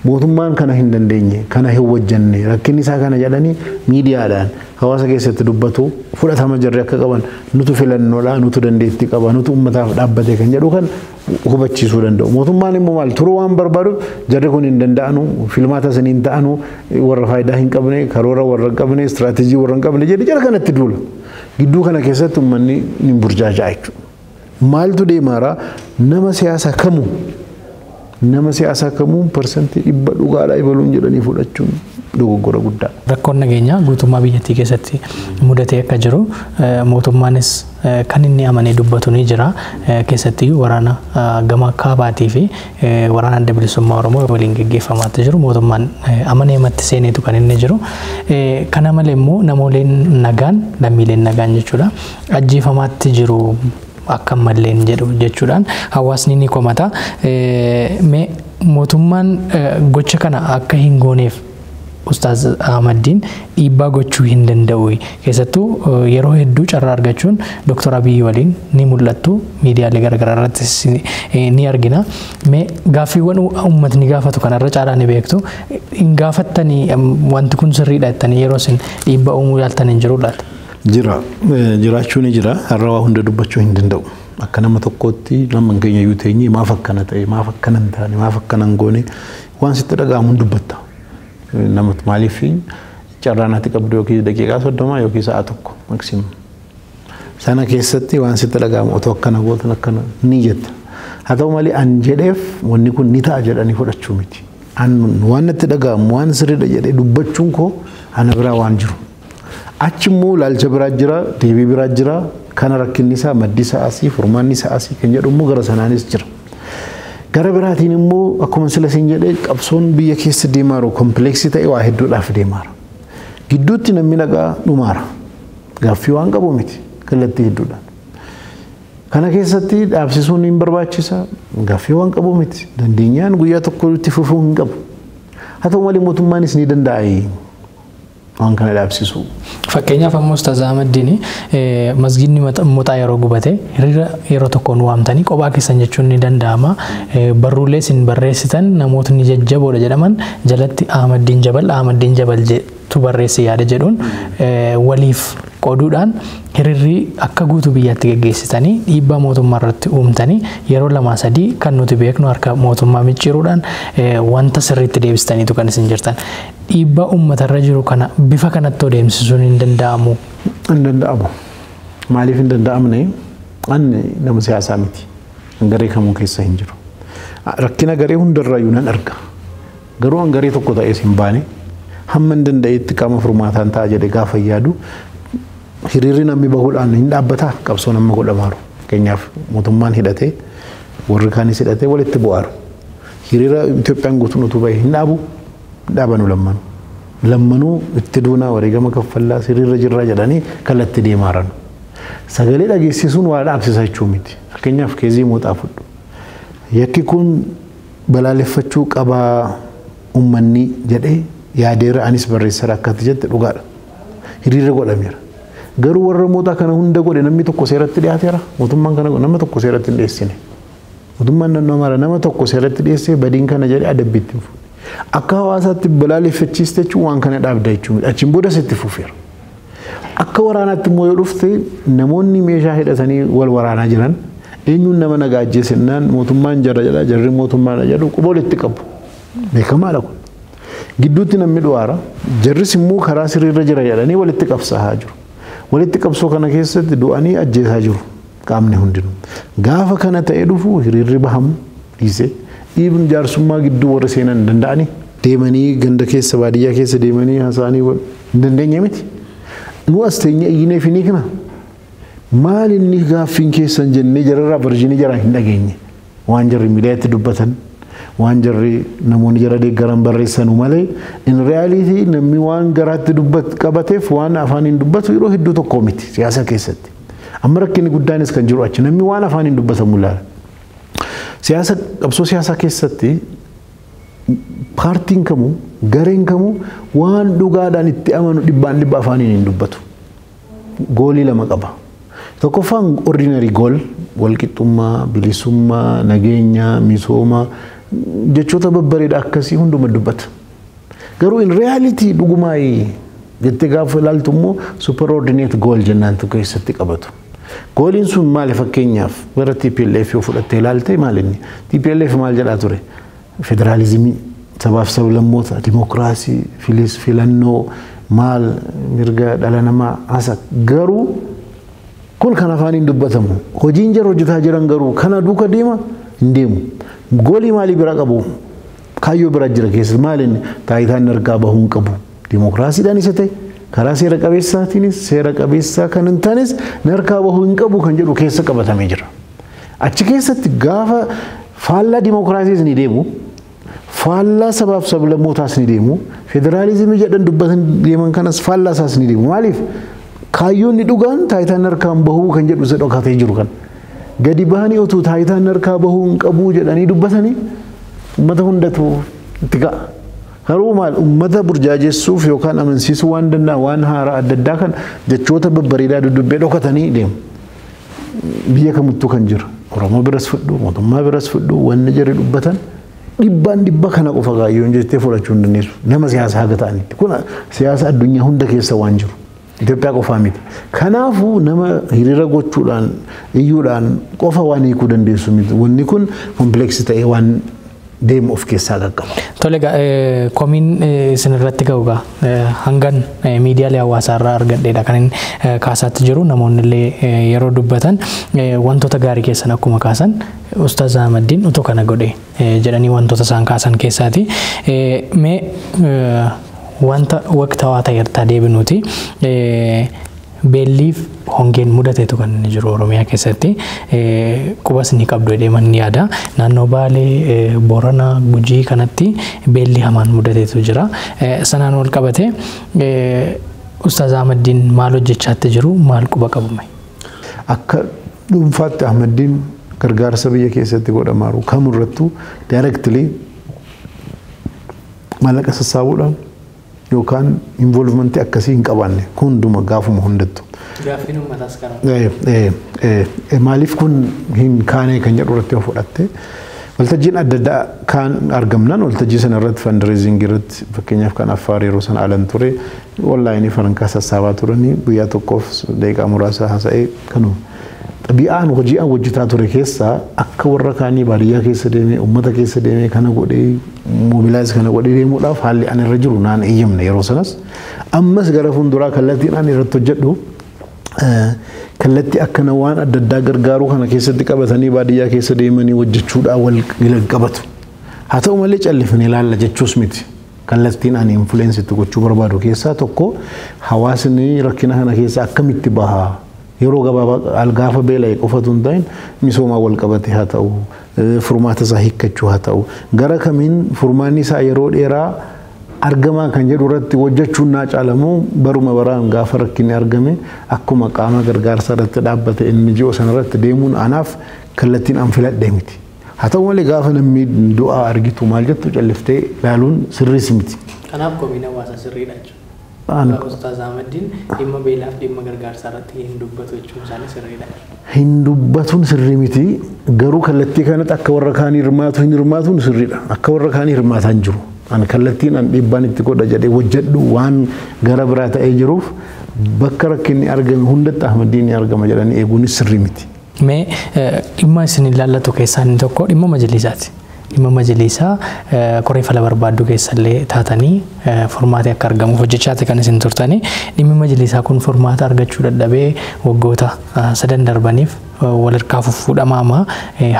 mootummaan kana hin dandeenye kana hin wajjanne rakkinni isaa kana jedhanii miidiyaadhaan hawaasa keessatti dubbatu fudhatama jarri akka qaban nutu filannoodha nutu dandeettii qaba nutu uummataaf dhaabbate kan jedhu kan hubachiisuu danda'u. Mootummaan immoo maal turuu waan barbaaduuf jarri kun hin danda'anu filmaata saniin ta'anu warra faayidaa hin qabne karoora warra hin qabne istiraatiijii warra hin qabne jedhe jara kanatti duula. Gidduu kana keessatti uummanni ni burjaaja'a jechuudha. Maaltu deemaara nama siyaasaa kamuu nama siyaasaa kamuu persentii 100 dhugaadhaa ibaluun jedhanii fudhachuun dogoggora guddaa. Rakkoon nageenyaa guutummaa biyyattii keessatti mudatee akka jiru mootummaanis kan inni amanee dubbatu ni jira. Keessatti waraana gama kaabaatii fi waraana adda bilisummaa Oromoo waliin gaggeeffamaa jiru. Mootummaan amanee matti seeneetu kan inni jiru. Kana malee immoo namooleen nagaan lammiileen nagaan jechuudha ajjeefamaatti jiru. Akka malleen jedhu jechuudhaan hawaasni ni komata. Mootummaan gocha kana akka hin gooneef Ustaaz Ahmadiin dhiibbaa gochuu hin danda'u. Keessattuu yeroo hedduu carraa argachuun Dr. Abiy waliin ni mul'attu miidiyaalee garaagaraa irratti ni argina. Gaaffiiwwan uummatni gaafatu kanarra caalaa ni beektu. Hin gaafattanii wanti kun sirriidha jettanii yeroo isin dhiibbaa uumuu yaaltan hin jiru laata? Jiraachuu ni jira har'a waa hunda dubbachuu hin danda'u. Akka nama tokkootti nama keenya iyyuu teenyee maaf akkana ta'e maaf akkana hin taane maaf akkana hin goone waan sitti dhaga'amuun dubbatta. namatti maaliif carraanatti qabdu yookiin daqiiqaa 30 yookiin sa'a tokko maksimum. Sana keessatti waan sitti dhaga'amu otoo akkana gootan akkana ni jetta. Haa ta'u malee an jedheef wanni kun ni ta'a jedhanii fudhachuu miti. An waan natti dhaga'amu waan sirriidha jedhee dubbachuun koo ana biraa waan jiru. Achi immoo ilaalcha biraa jira, deebii biraa jira, kana rakkinni isaa maddi isaa asii, furmaanni isaa asii kan jedhu immoo gara sanaanis jira. Gara biraatiin immoo akkuma sila siin jedhee qabsoon biyya keessa deemaa jiru kompleksii ta'e waa hedduudhaaf deemaa jira. Gidduutti namni nagaa dhumaara. Gaaffii waan qabu miti kallattii hedduudhaan. Kana keessatti dhaabsisuun hin barbaachisa. Gaaffii waan qabu miti. Dandeenyaan guyyaa tokko itti fufuu hin qabu. Haa ta'u malee mootummaanis ni danda'a waan kana dhaabsisuu. Fakkeenyaaf ammoo Ustaaz Ahmadiin masgiidni mootaa yeroo gubate hiriira yeroo tokkoon waamtanii kophaa keessan jechuun ni danda'ama. Barruulee isin barreessitan namootni jajjaboodha jedhaman jalatti Ahmadiin Jabal tu barreesse yaada jedhuun waliif qooduudhaan hiriirri akka guutuu biyyaatti geggeessitanii dhiibbaa mootummaa irratti uumtanii yeroo 2-3 kan nuti beeknu harka mootummaa micciiruudhaan wanta sirriitti deebistaniitu kan isin jirtan. Dhiibbaa uummatarra jiru kana bifa kanatti deemsisuun hin danda'amu. Hin danda'amu. Maaliif hin danda'amne? Ani nama siyaasaa miti. Garee kamuu keessa hin jiru. Rakkina garee hundarraayyuu nan arga. Garuu an garee tokko ta'ee hin baane hamma hin danda'etti qaama furmaataan ta'a jedhee gaafa yaadu hiriirri namni bahuudhaan hin dhaabbata qabsoo nama godhamaaru. Fakkeenyaaf mootummaan hidhatee warri kaanis hidhatee walitti bu'aaru. Hiriira Itoophiyaan guutuun utuu bahee hin dhaabu dhaabanu lammanu. Lammanuu itti duunaa wareegama kaffallaa hiriirra jirraa jedhanii kalatti deemaaran. Sagalee dhageessisuun waa dhaabsisa jechuu miti. Fakkeenyaaf keezii mooxaa fudhu. Yakki kun balaaleffachuu qabaa uummanni jedhee yaadeera anis barreessara akkatti jette dhugaadha. Hiriira godhameera. Garuu warra mootaa kana hunda godhe namni tokko seeratti dhiyaateera. Mootummaan kana nama tokko seeratti hin dhiyeessine. Mootummaan naannoo Amaaraa nama tokko seeratti dhiyeessee badiin kana jedhee adabbiitti hin fuudhe. Akka hawaasaatti balaaleffachiiste jechuun waan kana dhaabda jechuudha. Achiin booda sitti fufeera. Akka waraanaatti immoo yoo dhufte namoonni meeshaa hidhatanii wal waraanaa jiran eenyuun nama nagaa ajjeesennaan mootummaan jara jedha jarri mootummaan jedhu quba walitti qabu. Beekamaadha kun. Gidduutti namni dhuwaara jarris immoo karaa sirriirra jira jedhanii walitti qabsaa jiru. Walitti qabsoo kana keessatti du'anii ajjeesaa jiru qaamni hundinuu. Gaafa kana ta'ee dhufu hiriirri bahamu dhiisee dhiibni jaarsummaa gidduu warra seenan danda'anii deemanii ganda keessa baadiyyaa keessa deemanii haasa'anii hin dandeenye miti. Nu as teenya iyyinee fi ni kana maal inni gaaffiin keessan jennee jararraa barjinii jaraan hin dhageenye waan jarri miidiyaatti dubbatan waan jarri namoonni jara deeggaran barreessanu malee in reality namni waan garaatti qabateef waan afaaniin dubbatu yeroo hedduu tokko miti siyaasa keessatti. Amma rakkinni guddaanis kan jiru achi namni waan afaaniin dubbatamu laala. Siyaasa qabsoo siyaasaa keessatti paartiin kamuu gareen kamuu waan dhugaadhaan itti amanu dhibbaan dhibba afaaniin hin dubbatu. Goolii lama qaba. Tokkoffaan ordinary goal walqixxummaa, bilisummaa, nageenya, misooma jechoota babbareeda akkasii hunduma dubbata. Garuu in reality dhugumaa jettee gaafa ilaaltu immoo superordinate goal jennaantu keessatti qabatu. Gooliin sun maali fakkeenyaaf bara TPLF yoo fudhattee ilaalte maalinni TPLF maal jedhaa ture? Federaalizimii, sabaaf sablammoota, dimokiraasii, filannoo maal mirga dhala namaa hasa garuu kun kan afaaniin dubbatamu hojiin jara hojjetaa jiran garuu kana duuka deema hin deemu. Goolii maalii bira qabu? Kaayyoo bira jira keessa maalinni taayitaan argaa bahuu hin qabu. Dimokiraasiidhaan isa ta'e karaa seera qabeessaatiinis seera qabeessaa kan hin taanes narkaa bahuu hin qabu kan jedhu keessa qabatamee jira. Achi keessatti gaafa faallaa dimokiraasiis ni deemu, faallaa sabaaf sablammootaas ni deemu, federaalizimii jedhan dubbatan deeman kanas faallaa isaas ni deemu. Maaliif? Kaayyoon ni dhugaan taayitaan narkaan bahuu kan jedhu isa dhokatee jiru kan. Gadi bahanii otuu taayitaan narkaa bahuu hin qabu jedhanii dubbatanii uummata hundatu itti ga'a. Garuu maal uummata burjaajessuuf yookaan amansiisuu waan danda'an waan haaraa adda addaa kan jechoota babbareedaa dudubbee dhokatanii deemu. Biyya kamittuu kan jira. Oromoo biras fudhu, mootummaa biras fudhu, wanni jarri dubbatan dhibbaan dhibba kana qofa kaayyoon jettee fudhachuu hin dandeessu. Nama siyaasa haga ta'anitti. Kun siyaasa addunyaa hunda keessa waan jiru. Itoophiyaa qofaa miti. Kanaafuu nama hiriira gochuudhaan iyyuudhaan qofa waan hiikuu dandeessu miti. Wanni kun kompleksii ta'ee waan deemu of keessaa qaqqaba. Tole komiin isinirratti ga'ugaa hangan miidiyaalee hawaasaa irraa argadheedha kan inni kaasaatti jiru namoonni illee yeroo dubbatan wantoota gaarii keessan akkuma kaasan Ustaaz Ahmadiin utoo kana godhe jedhanii wantoota isaan kaasan keessaati. Mee wanta waqtawaa ta'eertaa deebinuuti. Beelliif hongeen mudateetu kan inni jiru Oromiyaa keessatti qubas ni qabdu jedhee manni yaada. Naannoo Baalee, Booranaa, Gujii kanatti beelli hamaan mudateetu jira. Sanaan wal qabate Ustaaz Ahmadiin maal hojjechaatti jiru maal quba qabume? Akka dhuunfaatti Ahmadiin gargaarsa biyya keessatti godhamaaru kamurrattuu directly maallaqa sassaabuudhaan yookaan involvementii akkasii hin qabaanne hunduma gaafuma hundattu. Gaaffiin uummataas kana. Maaliif kun hin kaanee kan jedhu irratti fudhatte waltajjiin adda addaa kan argamnan waltajjii sana irratti fundraising irratti fakkeenyaaf kan Affaar yeroo sana alan ture onlaayinii farankaa sassaabaa turanii guyyaa tokkoof daqiiqaa muraasa haasa'ee kanuma. Xabi'aan hojii an hojjetaa ture keessaa akka warra kaanii baadiyyaa keessa deemee uummata keessa deemee kana godhee mobilaayiz kana godhee deemuudhaaf haalli an irra jiru naan eeyyamne yeroo sanas ammas gara fuulduraa kallattiin an irratti hojjedhu kallattii akkana waan adda addaa gargaaruu kana keessatti qabatanii baadiyyaa keessa deemanii hojjechuudhaan wal qabatu. Haa ta'u malee callifnee ilaalla jechuus miti. Kallattiin ani influensitti gochuu barbaadu keessaa tokko hawaasni rakkina kana keessa akkamitti bahaa yeroo gabaabaa algaafa beela'ee qofatu hin ta'in misoomaa wal qabate haa ta'u furmaata isaa hiikkachuu haa ta'u gara kamiin furmaanni isaa yeroo dheeraa argamaa kan jedhu irratti hojjechuun naa caalamu baruma baraan gaafa rakkinni argame akkuma qaama gargaarsaa irratti dhaabbate NGO sana irratti deemuun anaaf kallattiin an filadhe miti. Haa ta'u malee gaafa namni du'aa argitu maal jettu calliftee ilaaluun sirriis miti. Kanaaf komiin hawaasaa sirriidha jechuudha. Ustaaz Ahmadiin dhimma beelaaf dhimma gargaarsaa irratti hin dubbatu jechuun isaanii sirriidha. Hin dubbatuun sirrii miti garuu kallattii kanatti akka warra kaanii hirmaatu hin hirmaatuun sirriidha. Akka warra kaanii hirmaataa hin jiru. An kallattiin an dhiibbaan itti godha jedhee hojjedhu waan gara biraa ta'ee jiruuf bakka rakkinni argame hundatti Ahmadiin ni argama jedhanii eeguunis sirrii miti. Mee dhimma isin ilaallatu keessaa inni tokko dhimma majlisaati. Dhimma majlisaa koree fala barbaaddu keessallee taatanii furmaata akka argamuuf hojjechaati kan isin turtanii dhimmi majlisaa kun furmaata argachuu dadhabee waggoota 3 darbaniif walirkaa fuudhamaama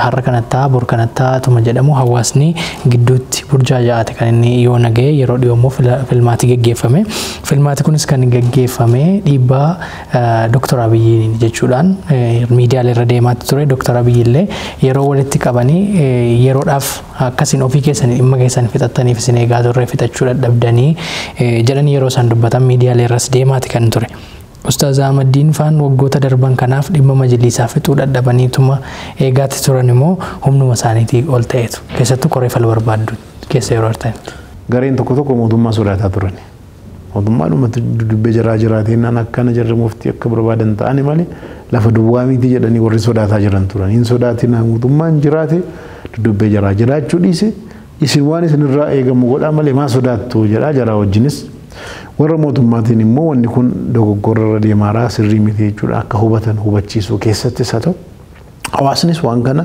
har'a kanattaa bor kanattaa tuma jedhamu hawaasni gidduutti burjaaja'ate kan inni yoo nagee yeroo dhiyoo immoo filmaati geggeeffame. Filmaati kunis kan geggeeffame dhiibbaa Dr. Abiyyiin jechuudhaan miidiyaalee irra deemaatti ture. Dr. Abiyyi illee yeroo walitti qabanii yeroodhaaf akkasiin ofii keessanii dhimma keessan fixattaniif isin eegaa turre fixachuu dadhabdanii jedhanii yeroo isaan dubbatan miidiyaalee irras deemaati kan ture. Ustaaz Ahmadiin faan waggoota darban kanaaf dhimma majlisaa fixuu dadhabaniituma eegaatti turan immoo humnuma isaaniitii ol ta'eetu keessattuu koree fala barbaaddu keessa yeroo artan. Gareen tokko tokko mootummaa sodaataa turan. Mootummaan uummata dubbee jiraa jiraateen akkana jarri muftii akka barbaadan ta'ani malee lafa duwwaa miti jedhanii warri sodaataa jiran turan. Hin sodaatina mootummaan jiraate dubbee jiraa jiraachuu dhiise isin waan isinirraa eegamu godhaa malee maa sodaattu jedhaa jaraa wajjinis. Warra mootummaatiin immoo wanni kun dogoggora irra deemaaraa sirrii miti jechuudha akka hubatan hubachiisuu keessattis haa ta'u hawaasnis waan kana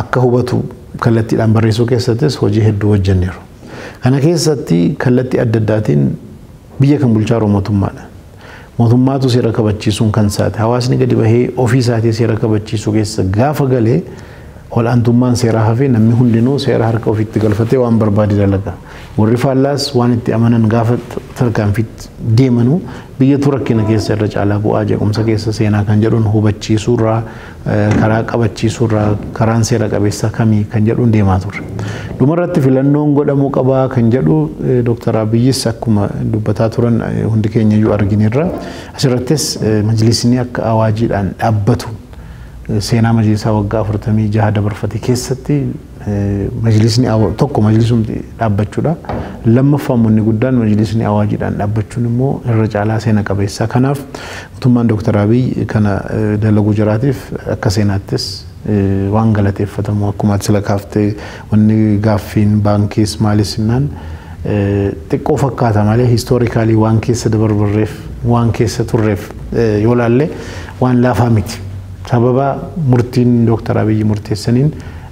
akka hubatu kallattiidhaan barreessuu keessattis hojii hedduu hojjenneeru. Kana keessatti kallattii adda addaatiin biyya kan bulchaa jiru mootummaadha. Mootummaatu seera kabachiisuun kan isaati. Hawaasni gadi bahee ofii isaatii seera kabachiisuu keessa gaafa galee ol'aantummaan seeraa hafee namni hundinuu seera harka ofiitti galfatee waan barbaade dalaga. Warri faallaas waan itti amanan gaafa tarkaanfiitti deemanu biyyatu rakkina keessa irra caalaa bu'aa jeequmsa keessa seenaa kan jedhuun hubachiisuurraa karaa qabachiisuurraa karaan seera qabeessa kamii kan jedhuun deemaa ture. Dhumarratti filannoon godhamuu qabaa kan jedhu Dr. Abiyyis akkuma dubbataa turan hundi keenya iyyuu argineerra asirrattis majlisni akka awaajiidhaan dhaabbatu seenaa majlisaa waggaa 46 dabarfate keessatti majlisni tokko majlisumti dhaabbachuudha. Lammaffaan inni guddaan majlisni awaajiidhaan dhaabbachuun immoo irra caalaa seena qabeessa. Kanaaf mootummaan Dr. Abiy kana dalaguu jiraatiif akka seenaattis waan galateeffatamu akkuma sila kaaftee wanni gaaffiin baankiis maalis innaan xiqqoo fakkaata malee historikaalii waan keessa dabarbarreef waan keessa turreef yoo laalle waan laafaa miti. Sababa murtiin Dr. Abiy murteessaniin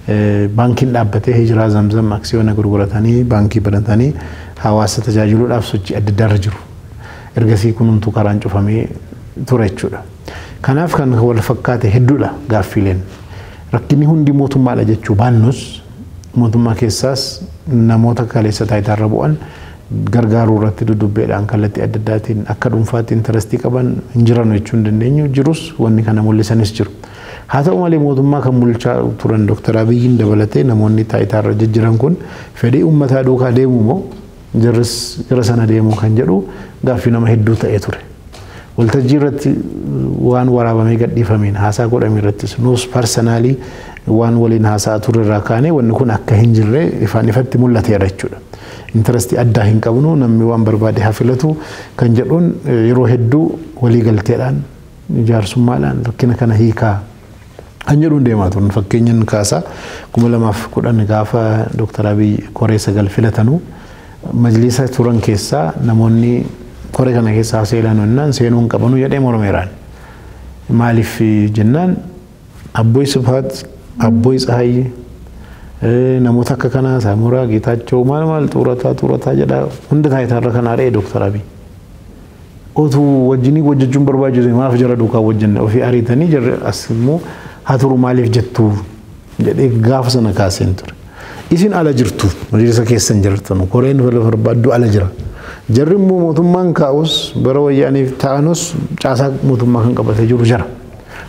baankiin dhaabbatee hijiraa zamzam aksiyoona gurguratanii baankii banatanii hawaasa tajaajiluudhaaf sochii adda addaa irra jiru. Ergasii kunumtu karaan cufamee ture jechuudha. Kanaaf kan wal fakkaate hedduudha gaaffileen. Rakkinni hundi mootummaadha jechuu baannus mootummaa keessaas namoota kaleessa taayitaarra bu'an gargaaruu irratti dudubbeedhaan kallattii adda addaatiin akka dhuunfaatti intarastii qaban hin jiran jechuu hin dandeenyu jirus wanni kana mul'isanis jiru. Haa ta'u malee mootummaa kan bulchaa turan Dr. Abiyyiin dabalatee namoonni taayitaarra jijjiran kun fedhii uummataa duukaa deemu moo jarris gara sana deemu kan jedhu gaaffii nama hedduu ta'ee ture. Waltajjii irratti waan waraabamee gadhiifameen haasaa godhame irrattis nuus parsanaalii waan waliin haasaa turre irraa kaanee wanni kun akka hin jirre ifaan ifatti mul'ateera jechuudha. Intarastii addaa hin qabnu namni waan barbaade haa filatu kan jedhuun yeroo hedduu walii galteedhaan jaarsummaadhaan rakkina kana hiikaa kan jedhuun deemaa turan. Fakkeenyan kaasaa 2010 gaafa Dr. Abiy koree 9 filatanuu majlisa turan keessaa namoonni koree kana keessaa seenuun seenuun qabanu jedhee mormeeraan. Maaliif jennaan Abboy Sifat, Abboy Tsahayyee namoota akka kanaa Saamuraa Geetaachoo maal xuurataa jedha hunda taayitaarra kan aaree Dr. Abiy. Otuu wajjinii hojjechuun barbaachisu maaf jara duukaa wajjinne ofii ariitanii jarri as immoo haa turu maaliif jettuu jedhee gaafa sana kaaseen ture. Isin ala jirtu majlisa keessan jirtanu koreen barbaaddu ala jira. Jarri immoo mootummaan kaa'us bara wayyaaniif ta'anus caasaa mootummaa kan qabatee jiru jira.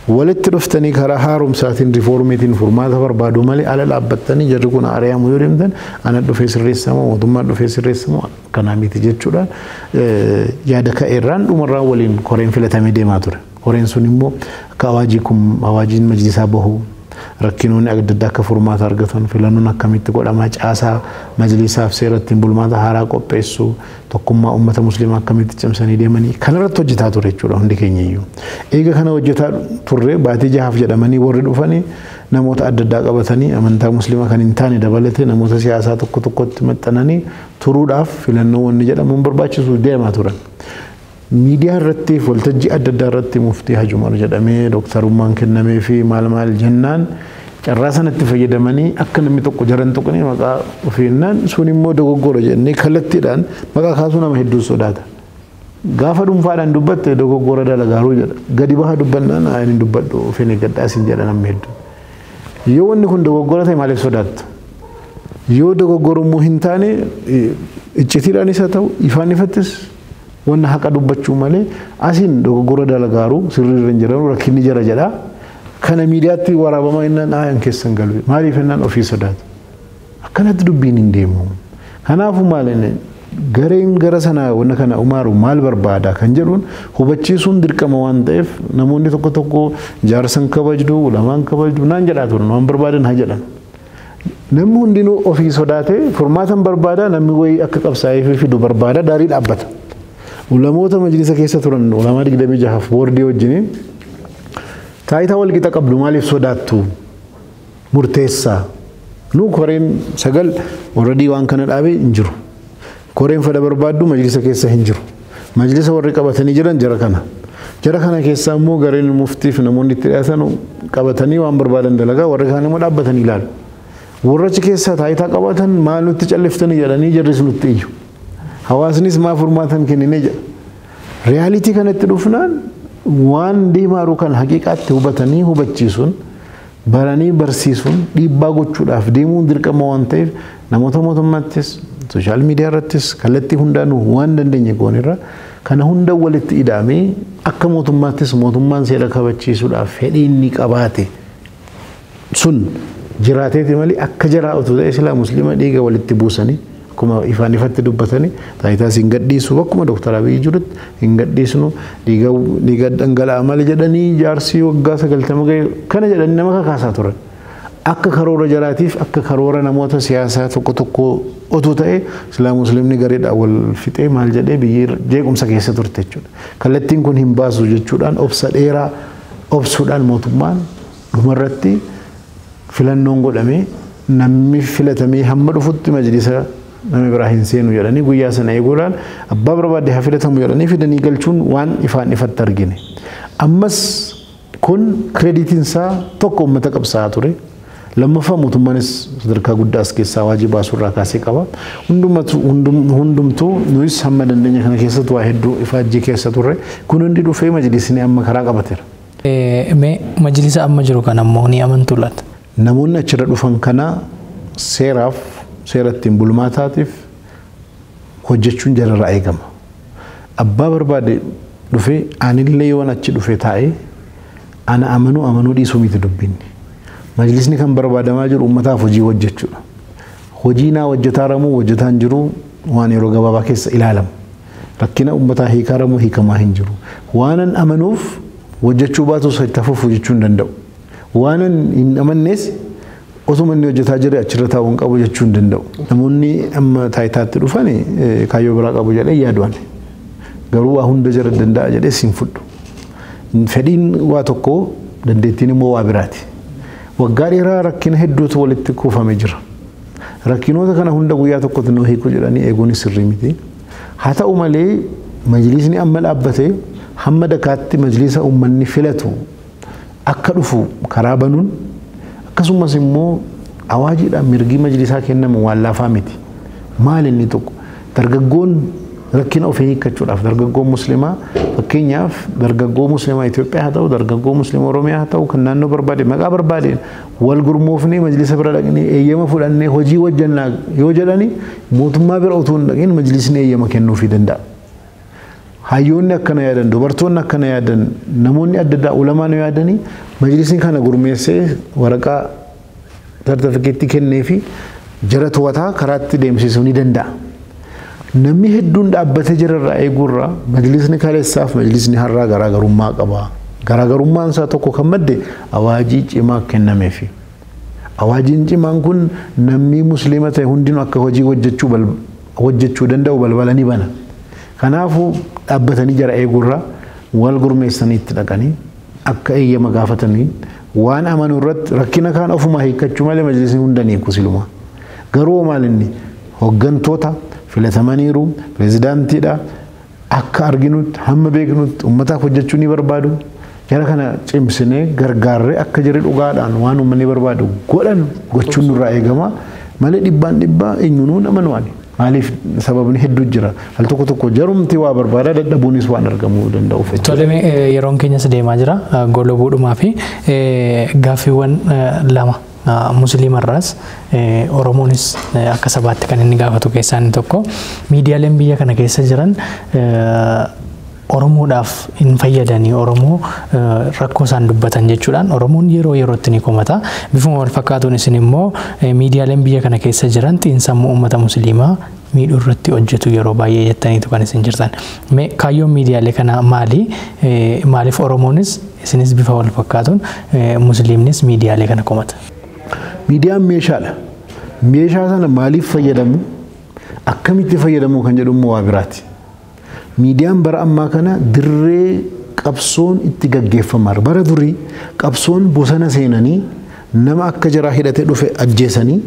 Walitti dhuftanii karaa haaromsaatiin riiformiitiin furmaata barbaadu malee ala dhaabbattanii jarri kun ari'amu yoo deemtan ana dhufee sirreessamoo mootummaan dhufee sirreessamoo kanaa miti jechuudhaan yaada ka'eerraan dhumarraan waliin koreen filatamee deemaa ture. Koreen sun immoo akka awaajiin majlisaa bahu rakkinoonni adda addaa akka furmaata argatan filannoon akkamitti godhamaa caasaa majlisaaf seeratti bulmaata haaraa qopheessuu tokkummaa uummata musliimaa akkamitti cimsanii deemanii kanarratti hojjetaa ture jechuudha hundi keenya iyyuu. Eega kana hojjetaa turre baatii jahaaf jedhamanii warri dhufanii namoota adda addaa qabatanii amantaa musliimaa kan hin taane dabalatee namoota siyaasaa tokko tokkotti maxxananii turuudhaaf filannoo wanni jedhamuun barbaachisu deemaa turan. Miidiyaa irratti waltajjii adda addaa irratti muftii Haji Umar jedhamee dooktarummaan kennamee fi maal jennaan carraa sanatti fayyadamanii akka namni tokko jaran tuqanii maqaa ofiinnaan sun immoo dogoggora jennee kallattiidhaan maqaa kaasuu nama hedduu sodaata. Gaafa dhuunfaadhaan dubbatte dogoggora dalagaaruu jedha. Gadi baha dubbannaan ani dubbadhu ofiin eeggadhaasin jedha namni hedduu. Yoo wanni kun dogoggora ta'e maaliif sodaattu? Yoo dogoggorummoo hin taane iccitiidhaanis haa ta'u ifaan ifattis wanna haqa dubbachuu malee asiin dogoggora dalagaaru sirriirra hin jiran rakkinni jara jedha kana miidiyaatti waraabama innaan aayan keessan galu maaliif innaan ofii sodaatu akkanatti dubbiin hin deemu. Kanaafu maalinni gareen gara sana wanna kana umaaru maal barbaada kan jedhuun hubachiisuun dirqama waan ta'eef namoonni tokko tokko jaarsan kabajdu ulamaan kabajdu naan jedhaa turan waan barbaadan haa jedhan. Namni hundinuu ofii sodaatee furmaatan barbaada namni wayii akka qabsaa'ee fidu barbaada daarii dhaabbata. Ulamoota majlisa keessa turan ulamaa 26 boordii wajjiniin taayitaa walqixa qabdu maaliif sodaattu murteessaa nu koreen 9 already waan kana dhaabee hin jiru. Koreen fedha barbaaddu majlisa keessa hin jiru. Majlisa warri qabatanii jiran jara kana keessa immoo gareen muftiif namoonni itti dhiyaatan qabatanii waan barbaadan dalagaa warri kaan immoo dhaabbatanii ilaalu. Warrachi keessa taayitaa qabatan maal nutti calliftanii jedhanii jarris nutti iyyu. Hawaasnis maa furmaatan kennine jedha. Reyaalitii kanatti dhufnaan waan deemaaru kan haqiiqaatti hubatanii hubachiisuun baranii barsiisuun dhiibbaa gochuudhaaf deemuun dirqama waan ta'eef namoota mootummaattis sooshaal miidiyaa irrattis kallattii hundaanuu waan dandeenye goonirra kana hunda walitti ida'amee akka mootummaattis mootummaan seera kabachiisuudhaaf fedhii inni qabaate sun jiraateeti malee akka jaraa utuu ta'e silaa musliima dhiiga walitti buusanii akkuma ifaan ifatti dubbatanii taayitaa siin gadhiisu akkuma Dr. Abiy jirutti hin gadhiisnu dhiiga dhangala'aa malee jedhanii jaarsii waggaa 90 ga'e kana jedhanii nama kakaasaa turan. Akka karoora jaraatiif akka karoora namoota siyaasaa tokko tokko otuu ta'e silaa musliimni gareedhaan wal fixee maal jedhee biyyi jeequmsa keessa turte jechuudha. Kallattiin kun hin baasu jechuudhaan obsa dheeraa obsuudhaan mootummaan dhumarratti filannoon godhamee namni filatamee hamma dhufutti majlisa nama biraa hin seenu jedhanii guyyaa sana eeguudhaan abbaa barbaade haa filatamu jedhanii fidanii galchuun waan ifaan ifatti argine. Ammas kun kireeditiin isaa tokko uummata qabsaa'aa ture. lammaffaa mootummaanis sadarkaa guddaa as keessaa waajibaa surraa kaasee qaba. Hundumtuu nuyis hamma dandeenya kana keessatti waa hedduu ifaajjii keessa turre kun hundi dhufee majlisni amma karaa qabateera. Mee majlisa amma jiru kana ammoo ni amantuu laata? Namoonni achirra dhufan kana seera ittiin bulmaataatiif hojjechuun jalarraa eegama. Abbaa barbaade dhufee anillee yoon achi dhufee taa'ee ana amanuu dhiisuu miti dubbinni. Majlisni kan barbaadamaa jiru uummataaf hojii hojjechuudha. Hojii naa hojjetaaramuu hojjetaan jiru waan yeroo gabaabaa keessa ilaalamu. Rakkina uummataa hiikaaramuu hiikamaa hin jiru. Waanan amanuuf hojjechuu baatus itti fufu jechuun danda'u. Waanan hin amannees osuma inni hojjetaa jire achirra taa'uun qabu jechuun danda'u. Namoonni amma taayitaatti dhufan kaayyoo biraa qabu jedhee yaadu'an. Garuu waa hunda jara danda'a jedhee siin fudhu. Fedhiin waa tokko dandeettiin immoo waa biraati. Waggaa dheeraa rakkina hedduutu walitti kuufamee jira. Rakkinoota kana hunda guyyaa tokkotti nuu hiikuu jedhanii eeguun sirrii miti. Haa ta'u malee majlisni amma dhaabbatee hamma dakaatti majlisa uummanni filatu akka dhufu karaa banuun akkasumas immoo awaajiidhaan mirgi majlisaa kennamu waan laafaa miti. Maal inni tokko dargaggoon rakkina ofii hiikkachuudhaaf dargaggoon muslimaa fakkeenyaaf dargaggoo muslimaa Itoophiyaa haa ta'u dargaggoo muslimaa Oromiyaa haa ta'u kan naannoo barbaade maqaa barbaadeen wal gurmoofnee majlisa bira dhaqnee eeyyama fudhannee hojii hojjannaa yoo jedhani mootummaa bira utuu hin dhaqin majlisni eeyyama kennuufii danda'a. Hayyoonni akkana yaadan dubartoonni akkana yaadan namoonni adda addaa ulamaan yaadanii majlisni kana gurmeessee waraqaa sartifikeettii kennee fi jara to'ataa karaatti deemsisuu ni danda'a. Namni hedduun dhaabbatee jirarraa eegurraa majlisni kaleessaaf majlisni har'aa garaagarummaa qaba. Garaagarummaan isaa tokko kan madde awaajii cimaa kennameefi. Awaajiin cimaan kun namni musliima ta'e hundinuu akka hojii hojjechuu danda'u balbalanii bana. Kanaafuu dhaabbatanii jara eegurraa wal gurmeessanii itti dhaqanii akka eeyyama gaafatanii waan amanuu irratti rakkina kaan ofuma hiikkachuu malee majlisni hunda ni hiiku siluma. Garuu maal inni hooggantoota filatamaniiru pirezidaantiidha akka arginutti hamma beeknutti uummataaf hojjechuu ni barbaadu. Jara kana cimsinee gargaarree akka jirri dhugaadhaan waan uummanni barbaadu godhan gochuun nurraa eegama malee dhibbaa eenyuunuu nama nuwani. Maaliif sababni hedduu jira. Al tokko jarumti waa barbaada dadhabuunis waan argamuu danda'u. Toleme yeroon keenyas deemaa jira golobbuudhumaa fi gaaffiiwwan lama. Musliimarraas Oromoonis akka sabaatti kan inni gaafatu keessaa inni tokko miidiyaaleen biyya kana keessa jiran Oromoodhaaf hin fayyadanii Oromoo rakkoo isaan dubbatan jechuudhaan Oromoon yerootti ni komata. Bifuma wal fakkaatuun isin immoo miidiyaaleen biyya kana keessa jiran xiinsammuu uummata musliimaa miidhuu irratti hojjetu yeroo baay'ee jettaniitu kan isin jirtan. Kaayyoon miidiyaalee kana maali? Maaliif Oromoonis isinis bifa wal fakkaatuun musliimnis miidiyaalee kana komata? Miidiyaan meeshaadha. Meeshaa sana maaliif fayyadamu? Akkamitti fayyadamu kan jedhu immoo waa biraati. Miidiyaan bara ammaa kana dirree qabsoon itti gaggeeffamaa bara durii qabsoon bosona seenanii nama akka jaraa hidhatee dhufe ajjeesanii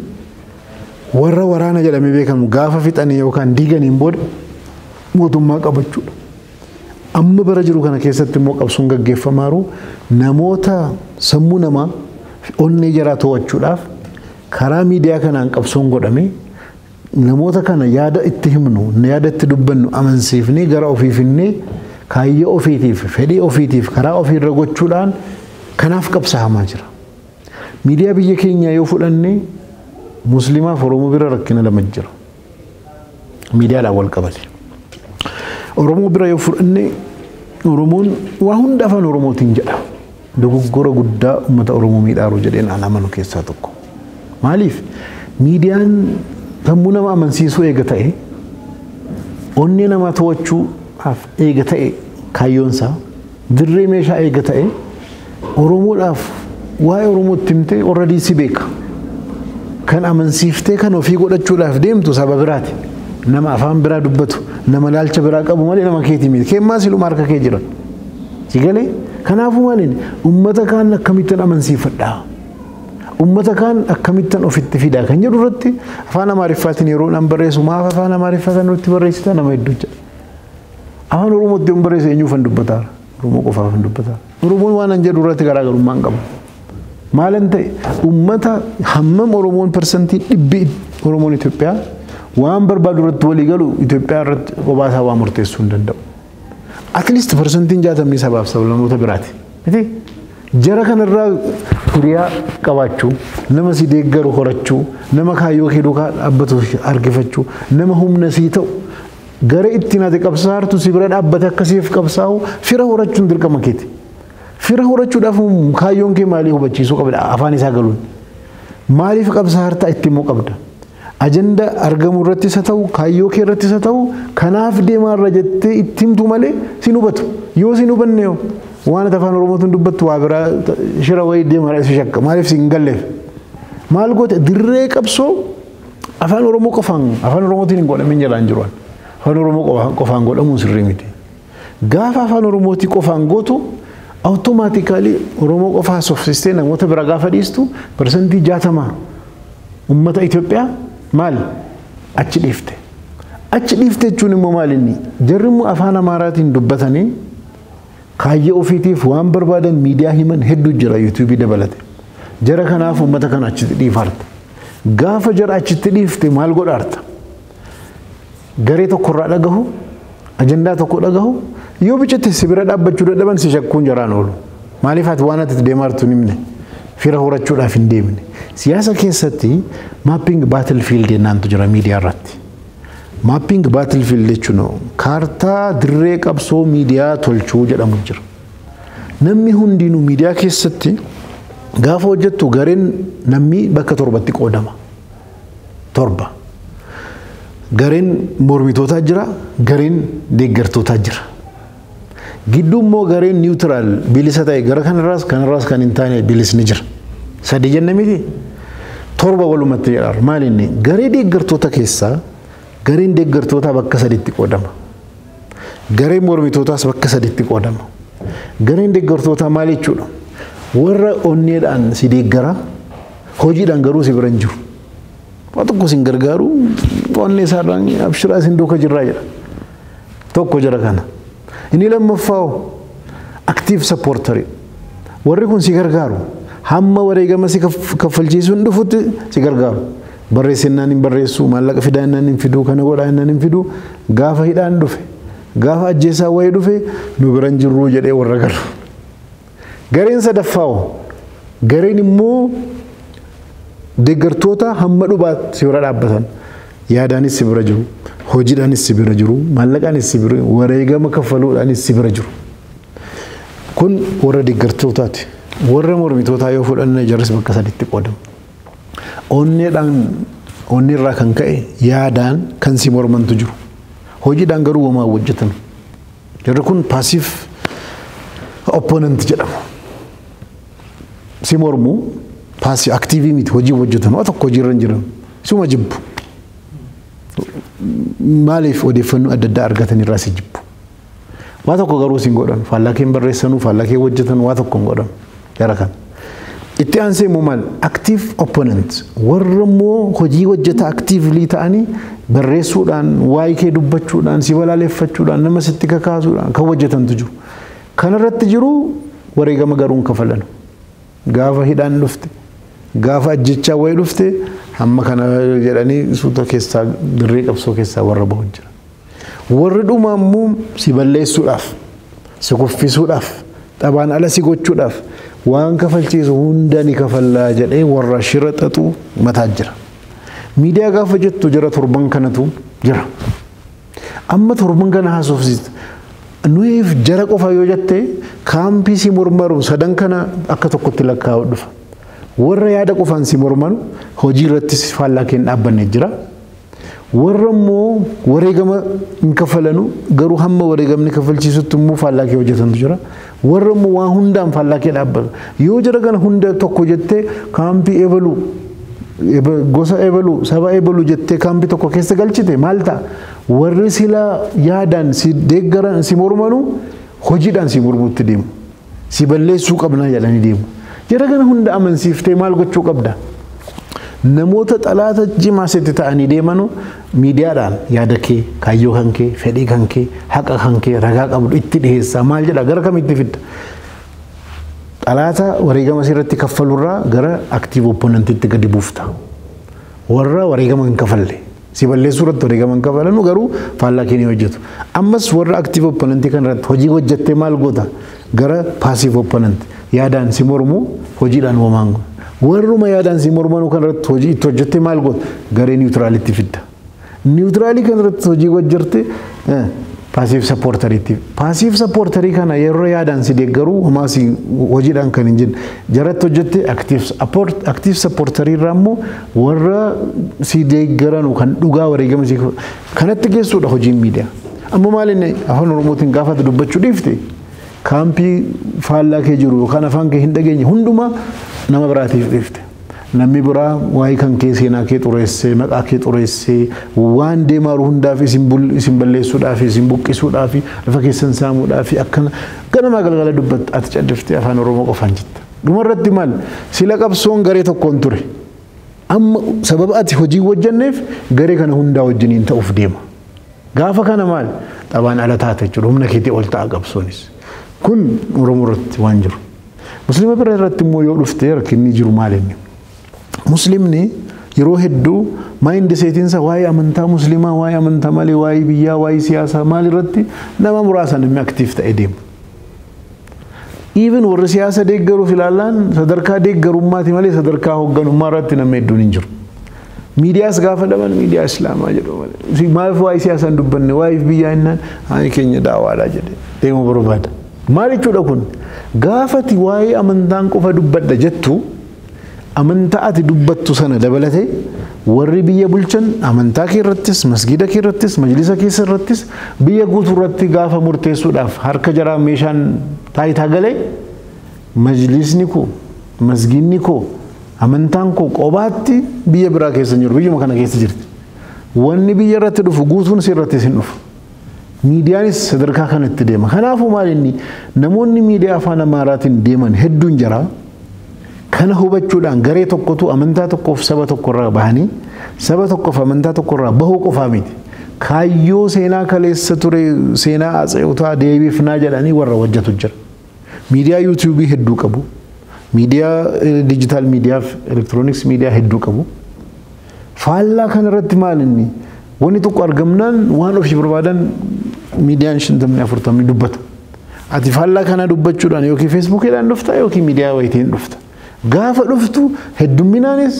warra waraana jedhamee beekamu gaafa fixanii yookaan diiganiin booda mootummaa qabachuudha. Amma bara jiru kana keessatti immoo qabsoon gaggeeffamaaru namoota sammuu namaa onnee jaraa to'achuudhaaf karaa miidiyaa kanaan qabsoon godhame namoota kana yaada itti himnu yaada itti dubbannu amansiifnee gara ofiifinnee kaayyoo ofiitiif fedhii ofiitiif karaa ofiirra gochuudhaan kanaaf qabsaa'amaa jira. Miidiyaa biyya keenyaa yoo fudhanne musliimaaf Oromoo bira rakkina lama jira. Miidiyaadhaan wal qabate. Oromoo bira yoo fudhanne Oromoon waa hunda afaan Oromootiin jedha. Dogoggora guddaa uummata Oromoo miidhaaru jedheen aan amanu keessaa tokko. Maaliif miidiyaan sammuu nama amansiisuu eega ta'e onnee nama to'achuudhaaf eega ta'e kaayyoonsaa dirree meeshaa eega ta'e Oromoodhaaf waa'ee Oromootti himtee already si beeka. Kan amansiiftee kan ofii godhachuudhaaf deemtu saba biraati. Nama afaan biraa dubbatu nama laalcha biraa qabu malee nama keetii miti. Keemmaa siluma harka kee jiran. Sigalee kanaafuu maaliin uummata kaan akkamittiin amansiifadhaa? Uummata kaan akkamittiin ofitti fidaa kan jedhu irratti afaan Amaariffaatiin yeroo nan barreessu maaf afaan Amaariffaatiin nutti barreessita nama hedduu jedha. Afaan Oromootti yoon barreesse eenyuufan dubbataa? Oromoo qofaafan dubbataa. Oromoon waan an jedhu irratti garaagarummaa hin qabu. Maalante ummata hammam Oromoon persentii dhibbi Oromoon Itoophiyaa waan barbaadu irratti walii galu Itoophiyaa irratti qobaasaa waa murteessuu hin danda'u. At least persentiin 60 sabaaf sablammoota biraati. Miti jara kanarraa hiriyaa qabaachuu, nama si deeggaru horachuu, nama kaayyoo kee duukaa dhaabbatu argifachuu, nama humna sii ta'u gara ittiin ati qabsaartu si bira dhaabbate akkasiif qabsaa'u fira horachuun dirqama keeti. Fira horachuudhaaf kaayyoon kee maalii hubachiisuu qabda afaan isaa galuun. Maaliif qabsaarta itti immoo qabda. Ajenda argamu irratti isa ta'u, kaayyoo kee irratti isa ta'u, kanaaf deemaarra jettee itti himtu malee sin hubatu. Yoo sin hubanne waan afaan Oromootiin dubbattu waa biraa shira wayii deemaa isa shakka. Maaliif sin galleef? Maal goote dirree qabsoo afaan Oromoo qofaan afaan Oromootiin hin godhamin jalaan jiruun. Afaan Oromoo qofaan godhamuun sirrii miti. Gaafa afaan Oromootii qofaan gootu automatically Oromoo qofaa sofsistee namoota bira gaafa dhiistu persentii 60 ummata Itoophiyaa maal achi dhiifte. Achi dhiifte jechuun immoo maal inni jarri immoo afaan Amaaraatiin dubbatanii kaayyoo ofiitiif waan barbaadan miidiyaa himan hedduu jira YouTube dabalate. Jara kanaaf ummata kana achitti dhiifarta. Gaafa jara achitti dhiifte maal godhaarta? Garee tokkorraa dhagahu, ajandaa tokko dhagahu, yoo bichatte si bira dhaabbachuu dadhaban si shakkuun jaraan oolu. Maaliif ati waan ati deemaartu nimne fira horachuudhaaf hin deemne. Siyaasa keessatti mapping battlefield jennaantu jira miidiyaa irratti. Mapping battlefield jechuun kaartaa dirree qabsoo miidiyaa tolchuu jedhamu jira. Namni hundinuu miidiyaa keessatti gaafa hojjettu gareen namni bakka torbatti qoodama. Torba. Gareen mormitootaa jira, gareen deeggartootaa jira. Gidduu immoo gareen neutral bilisa ta'e gara kanarraas kan hin taane bilisni jira. Sadii jenne miti torba walumatti jedhaar. Maal inni garee deeggartoota keessaa gareen deeggartootaa bakka sadiitti qoodama. Gareen mormitootaas bakka sadiitti qoodama. Gareen deeggartootaa maal jechuudha? Warra onneedhaan si deeggara hojiidhaan garuu si bira hin jiru. Waa tokko sin gargaaru onnee isaarraan abshiraa sin duuka jirraa jedha. Tokko jira kana. Inni lammaffaa active supporter. Warri kun si gargaaru. Hamma wareegama si kaffalchiisuun dhufutti si gargaaru. Barreessinnaan hin barreessu, maallaqa fidaannaan hin fidu, kana godhaannaan hin fidu, gaafa hidhaan dhufe, gaafa ajjeesaa wayii dhufe nu bira hin jirru jedhee warra galu. Gareen sadaffaa gareen immoo deeggartoota hamma dhubaatti si bira dhaabbatan. Yaadaanis si bira jiru, hojiidhaanis si bira jiru, maallaqaanis si bira jiru, wareegama kaffaluudhaanis si bira jiru. Kun warra deeggartootaati. Warra mormitootaa yoo fudhanne jarris bakka sadiitti qoodamu. Onneerraa kan ka'e yaadaan kan si mormantu jiru. Hojiidhaan garuu wamaa hojjetan. Jarri kun passive opponent jedhamu. Si mormu passive active miti hojii hojjetan. Waa tokko hojiirra hin jiran. Suma jibbu. Maaliif odeeffannoo adda addaa argatan irraa si jibbu. Waa tokko garuu sin godhan. Faallakee barreessanuu, faallakee hojjetan waa tokko hin godhan. Jara kan. Itti aansee immoo maal active opponent warra immoo hojii hojjeta actively ta'anii barreessuudhaan waa'ee kee dubbachuudhaan si balaaleffachuudhaan nama sitti kakaasuudhaan kan hojjetantu jiru. Kanarratti jiru wareegama garuun kafalan. Gaafa hidhaan dhufte gaafa ajjechaa wayii dhufte hamma kana jedhanii suuta keessaa dirree qabsoo keessaa warra bahu jira. Warri dhumaa immoo si balleessuudhaaf si kuffisuudhaaf dhabaan ala si gochuudhaaf waan kafalchiisu hunda ni kafallaa jedhee warra shira xaxu mataa jira. Miidiyaa gaafa jettu jira torban kanatu jira. Amma torban kana haasofsiistu. Nuyiif jara qofa yoo jette kaampii si mormaru sadan kana akka tokkotti lakkaa'u dhufa. Warra yaada qofaan si mormanu hojii irratti faallaa keen dhaabbanne jira. Warra immoo wareegama hin kafalanu garuu hamma wareegamni kafalchiisutti immoo faallaa kee hojjetantu jira. Warra immoo waan hundaan faallaa kee dhaabbatu. Yoo jara kana hunda tokko jettee kaampii eebaluu gosa eebaluu saba eebaluu jettee kaampii tokko keessa galchite maal ta'a? Warri sila yaadaan si deeggaran si mormanu hojiidhaan si mormutti deemu. Si balleessuu qabnaa jedhanii deemu. Jara kana hunda amansiiftee maal gochuu qabda? Namoota xalaata jimaa sitti ta'anii deemanu miidiyaadhaan yaada kee, kaayyoo kan kee, fedhii kan kee, haqa kan kee ragaa qabdu itti dhiheessaa maal jedha gara kamitti fidda? xalaata wareegama sirratti kaffalurraa gara active opponentitti gadi buufta. Warra wareegama hin kafalle. Si balleessuu irratti wareegama hin kafalanu garuu faallaa keenya hojjetu. Ammas warra active opponentii kanarratti hojii hojjettee maal goota? Gara passive opponent yaadaan si mormu hojiidhaan homaan goota. Warruma yaadaan si mormanu kanarratti hojii itti hojjettee maal goota? Garee niwutiraalitti fidda. Niwutiraalii kanarratti hojii hojjerte passive supporteritti. Passive supporterii kana yeroo yaadaan si deeggaru homaa si hojiidhaan kan hin jenne jaratti hojjette active supporterii irraa immoo warra si deeggaranu kan dhugaa wareegama si kanatti geessuudha hojiin miidiyaa. Amma maal inni afaan Oromootiin gaafatu dubbachuu dhiifte kaampii faallaa kee jiru yookaan afaan kee hin dhageenye hundumaa nama biraatiif dhiifte. Namni biraa waa'ee kan kee seenaa kee xureessee maqaa kee xureessee waan deemaaru hundaaf isin balleessuudhaaf isin buqqisuudhaaf lafa keessan saamuudhaaf akkana ganama galgala dubbatta ati caddiftee afaan Oromoo qofaan jetta. Dhumarratti maal sila qabsoon garee tokkoon ture. Amma sababa ati hojii hojjenneef garee kana hundaa wajjiniin ta'uuf deema. Gaafa kana maal xabaan ala taate jechuudha humna keetii ol ta'a qabsoonis. Kun Oromoo irratti waan jiru. Musliima bira irratti immoo yoo dhuftee rakkinni jiru maal inni? Muslimni yeroo hedduu maayindi seetiinsa waa'ee amantaa muslimaa waa'ee amantaa malee waa'ee biyyaa waa'ee siyaasaa maal irratti nama muraasan inni aktiif ta'ee deema. Even warri siyaasa deeggaruuf ilaallaan sadarkaa deeggarummaati malee sadarkaa hoogganummaa irratti nama hedduun hin jiru. Miidiyaas gaafa dhaban miidiyaa Islaamaa jedhu malee. Maaliif waa'ee siyaasaa hin dubbanne waa'ee biyyaa innaan hayi keenya daawaadhaa jedhe deemuu barbaada. Maal jechuudha kun? Gaafati waa'ee amantaan qofa dubbadha jettu amantaa ati dubbattu sana dabalatee warri biyya bulchan amantaa kee irrattis masgida kee irrattis majlisa keessa irrattis biyya guutuu irratti gaafa murteessuudhaaf harka jaraa meeshaan taayitaa galee majlisni koo masginni koo amantaan koo qobaatti biyya biraa keessa jiru biyyuma kana keessa jirti. Wanni biyya irratti dhufu guutuun si irrattis hin dhufu. Miidiyaanis sadarkaa kanatti deema. Kanaafuu maal inni namoonni miidiyaa afaan Amaaraatiin deeman hedduun jira. Kana hubachuudhaan garee tokkotu amantaa tokkoof saba tokkorraa bahanii saba tokkoof amantaa tokkorraa bahuu qofaa miti. Kaayyoo seenaa kaleessa ture seenaa Atseewotaa deebiifnaa jedhanii warra hojjetu jira. Miidiyaa yuutuubii hedduu qabu. Miidiyaa diijitaal miidiyaa fi elektirooniks miidiyaa hedduu qabu. Faallaa kanarratti maal inni wanni tokko argamnaan waan ofii barbaadan miidiyaan 54 dubbata. Ati faallaa kana dubbachuudhaan yookiin feesbuukiidhaan dhufta yookiin miidiyaa wayitiin dhufta. Gaafa dhuftu heddumminaanis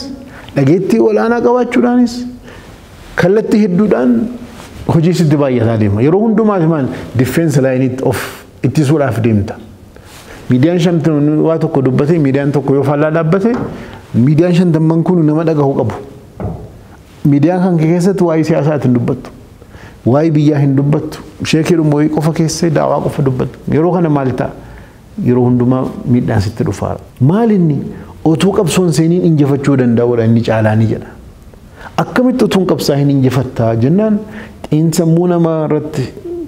dhageettii olaanaa qabaachuudhaanis kallattii hedduudhaan hojii sitti baay'ataa deema. Yeroo hundumaati maal difeensi laayiniitti of ittisuudhaaf deemta. Miidiyaan 50 waa tokko dubbate miidiyaan tokko yoo faallaa dhaabbate miidiyaan 50 kun nama dhagahuu qabu. Miidiyaan kan keessatti waa'ee siyaasaa hin dubbattu. Waa'ee biyyaa hin dubbattu. Sheekiidhuma wayii qofa keessee daawaa qofa dubbattu. Yeroo kana maal ta'a? Yeroo hundumaa miidhaan sitti dhufaa. Maal inni otuu qabsoon seeniin injifachuu danda'uudha inni caalaanii jedha. Akkamitti otuun qabsaa hin injifattaa jennaan xiinsammuu namaa irratti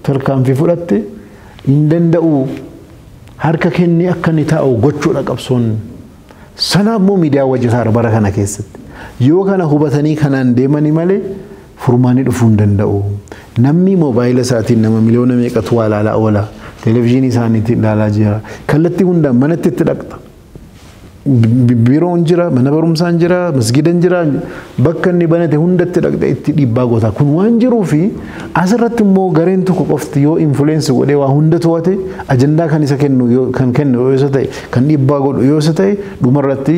tarkaanfii fudhatte hin danda'u harka kennee akka inni taa'u gochuudha qabsoon. Sana immoo miidiyaa hojjetaa bara kana keessatti. Yoo kana hubatanii kanaan deemanii malee furmaanii dhufuu hin danda'u. Namni moobaayila isaatiin nama miliyoona meeqatu waa ilaalaa oola. Televizyinii isaaniitiin ilaalaa jira. Kallattii hundaan manatti itti dhaqxa. Biiroon jira, mana barumsaan jira, masgidan jira. Bakka inni banate hundatti dhaqxa itti dhiibbaa goota. Kun waan jiruufi asirratti immoo gareen tokko qofti yoo influensi godhee waa hunda to'ate ajandaa kan isa kennu kan kennu yoo isa ta'e kan dhiibbaa godhu yoo isa ta'e dhumarratti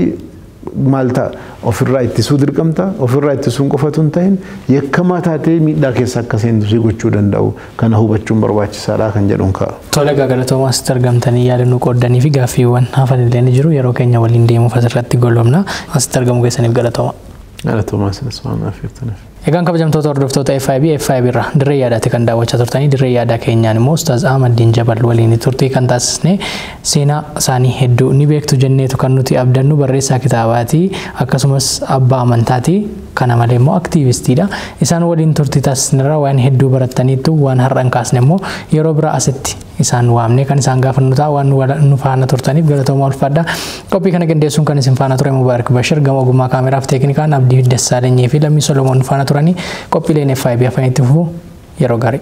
maal ta'a ofirraa ittisuu dirqamta ofirraa ittisuun qofatu hin ta'in yakkamaa taatee miidhaa keessa akka seentu si gochuu danda'u kana hubachuun barbaachisaadha kan jedhuun ka'a. Tole galatoomaa asitti argamtanii yaadannoo qooddanii fi gaaffiiwwan hafan illee ni jiru yeroo keenya waliin deemuuf asirratti goolabna asitti argamu keessaniif galatooma. Galatoomaa sinis waan affeertaniif. Egaan kabajamtoota hordoftoota FIB irraa dirree yaadaatti kan daawwachaa turtanii dirree yaadaa keenyaan immoo Ustaaz Ahmadiin Jabal waliin turtii kan taasisne seenaa isaanii hedduu ni beektu jenneetu kan nuti abdannu barreessaa kitaabaati akkasumas abbaa amantaati kana malee immoo aktiivistiidha isaan waliin turtii taasisnerra waan hedduu barattaniitu waan har'an kaasne immoo yeroo biraa asitti isaan waamne kan isaan gaafannu ta'a waan nu faana turtaniif galatooma ulfaadha qophii kana qindeessuun kan isin faana ture Mubaarak Bashir gama ogummaa kaameraaf teeknikaan Abdii Dassaalanyii fi Lammii Solomoon faana turanii qophiileen FIB afanitti fufuu yeroo gaarii.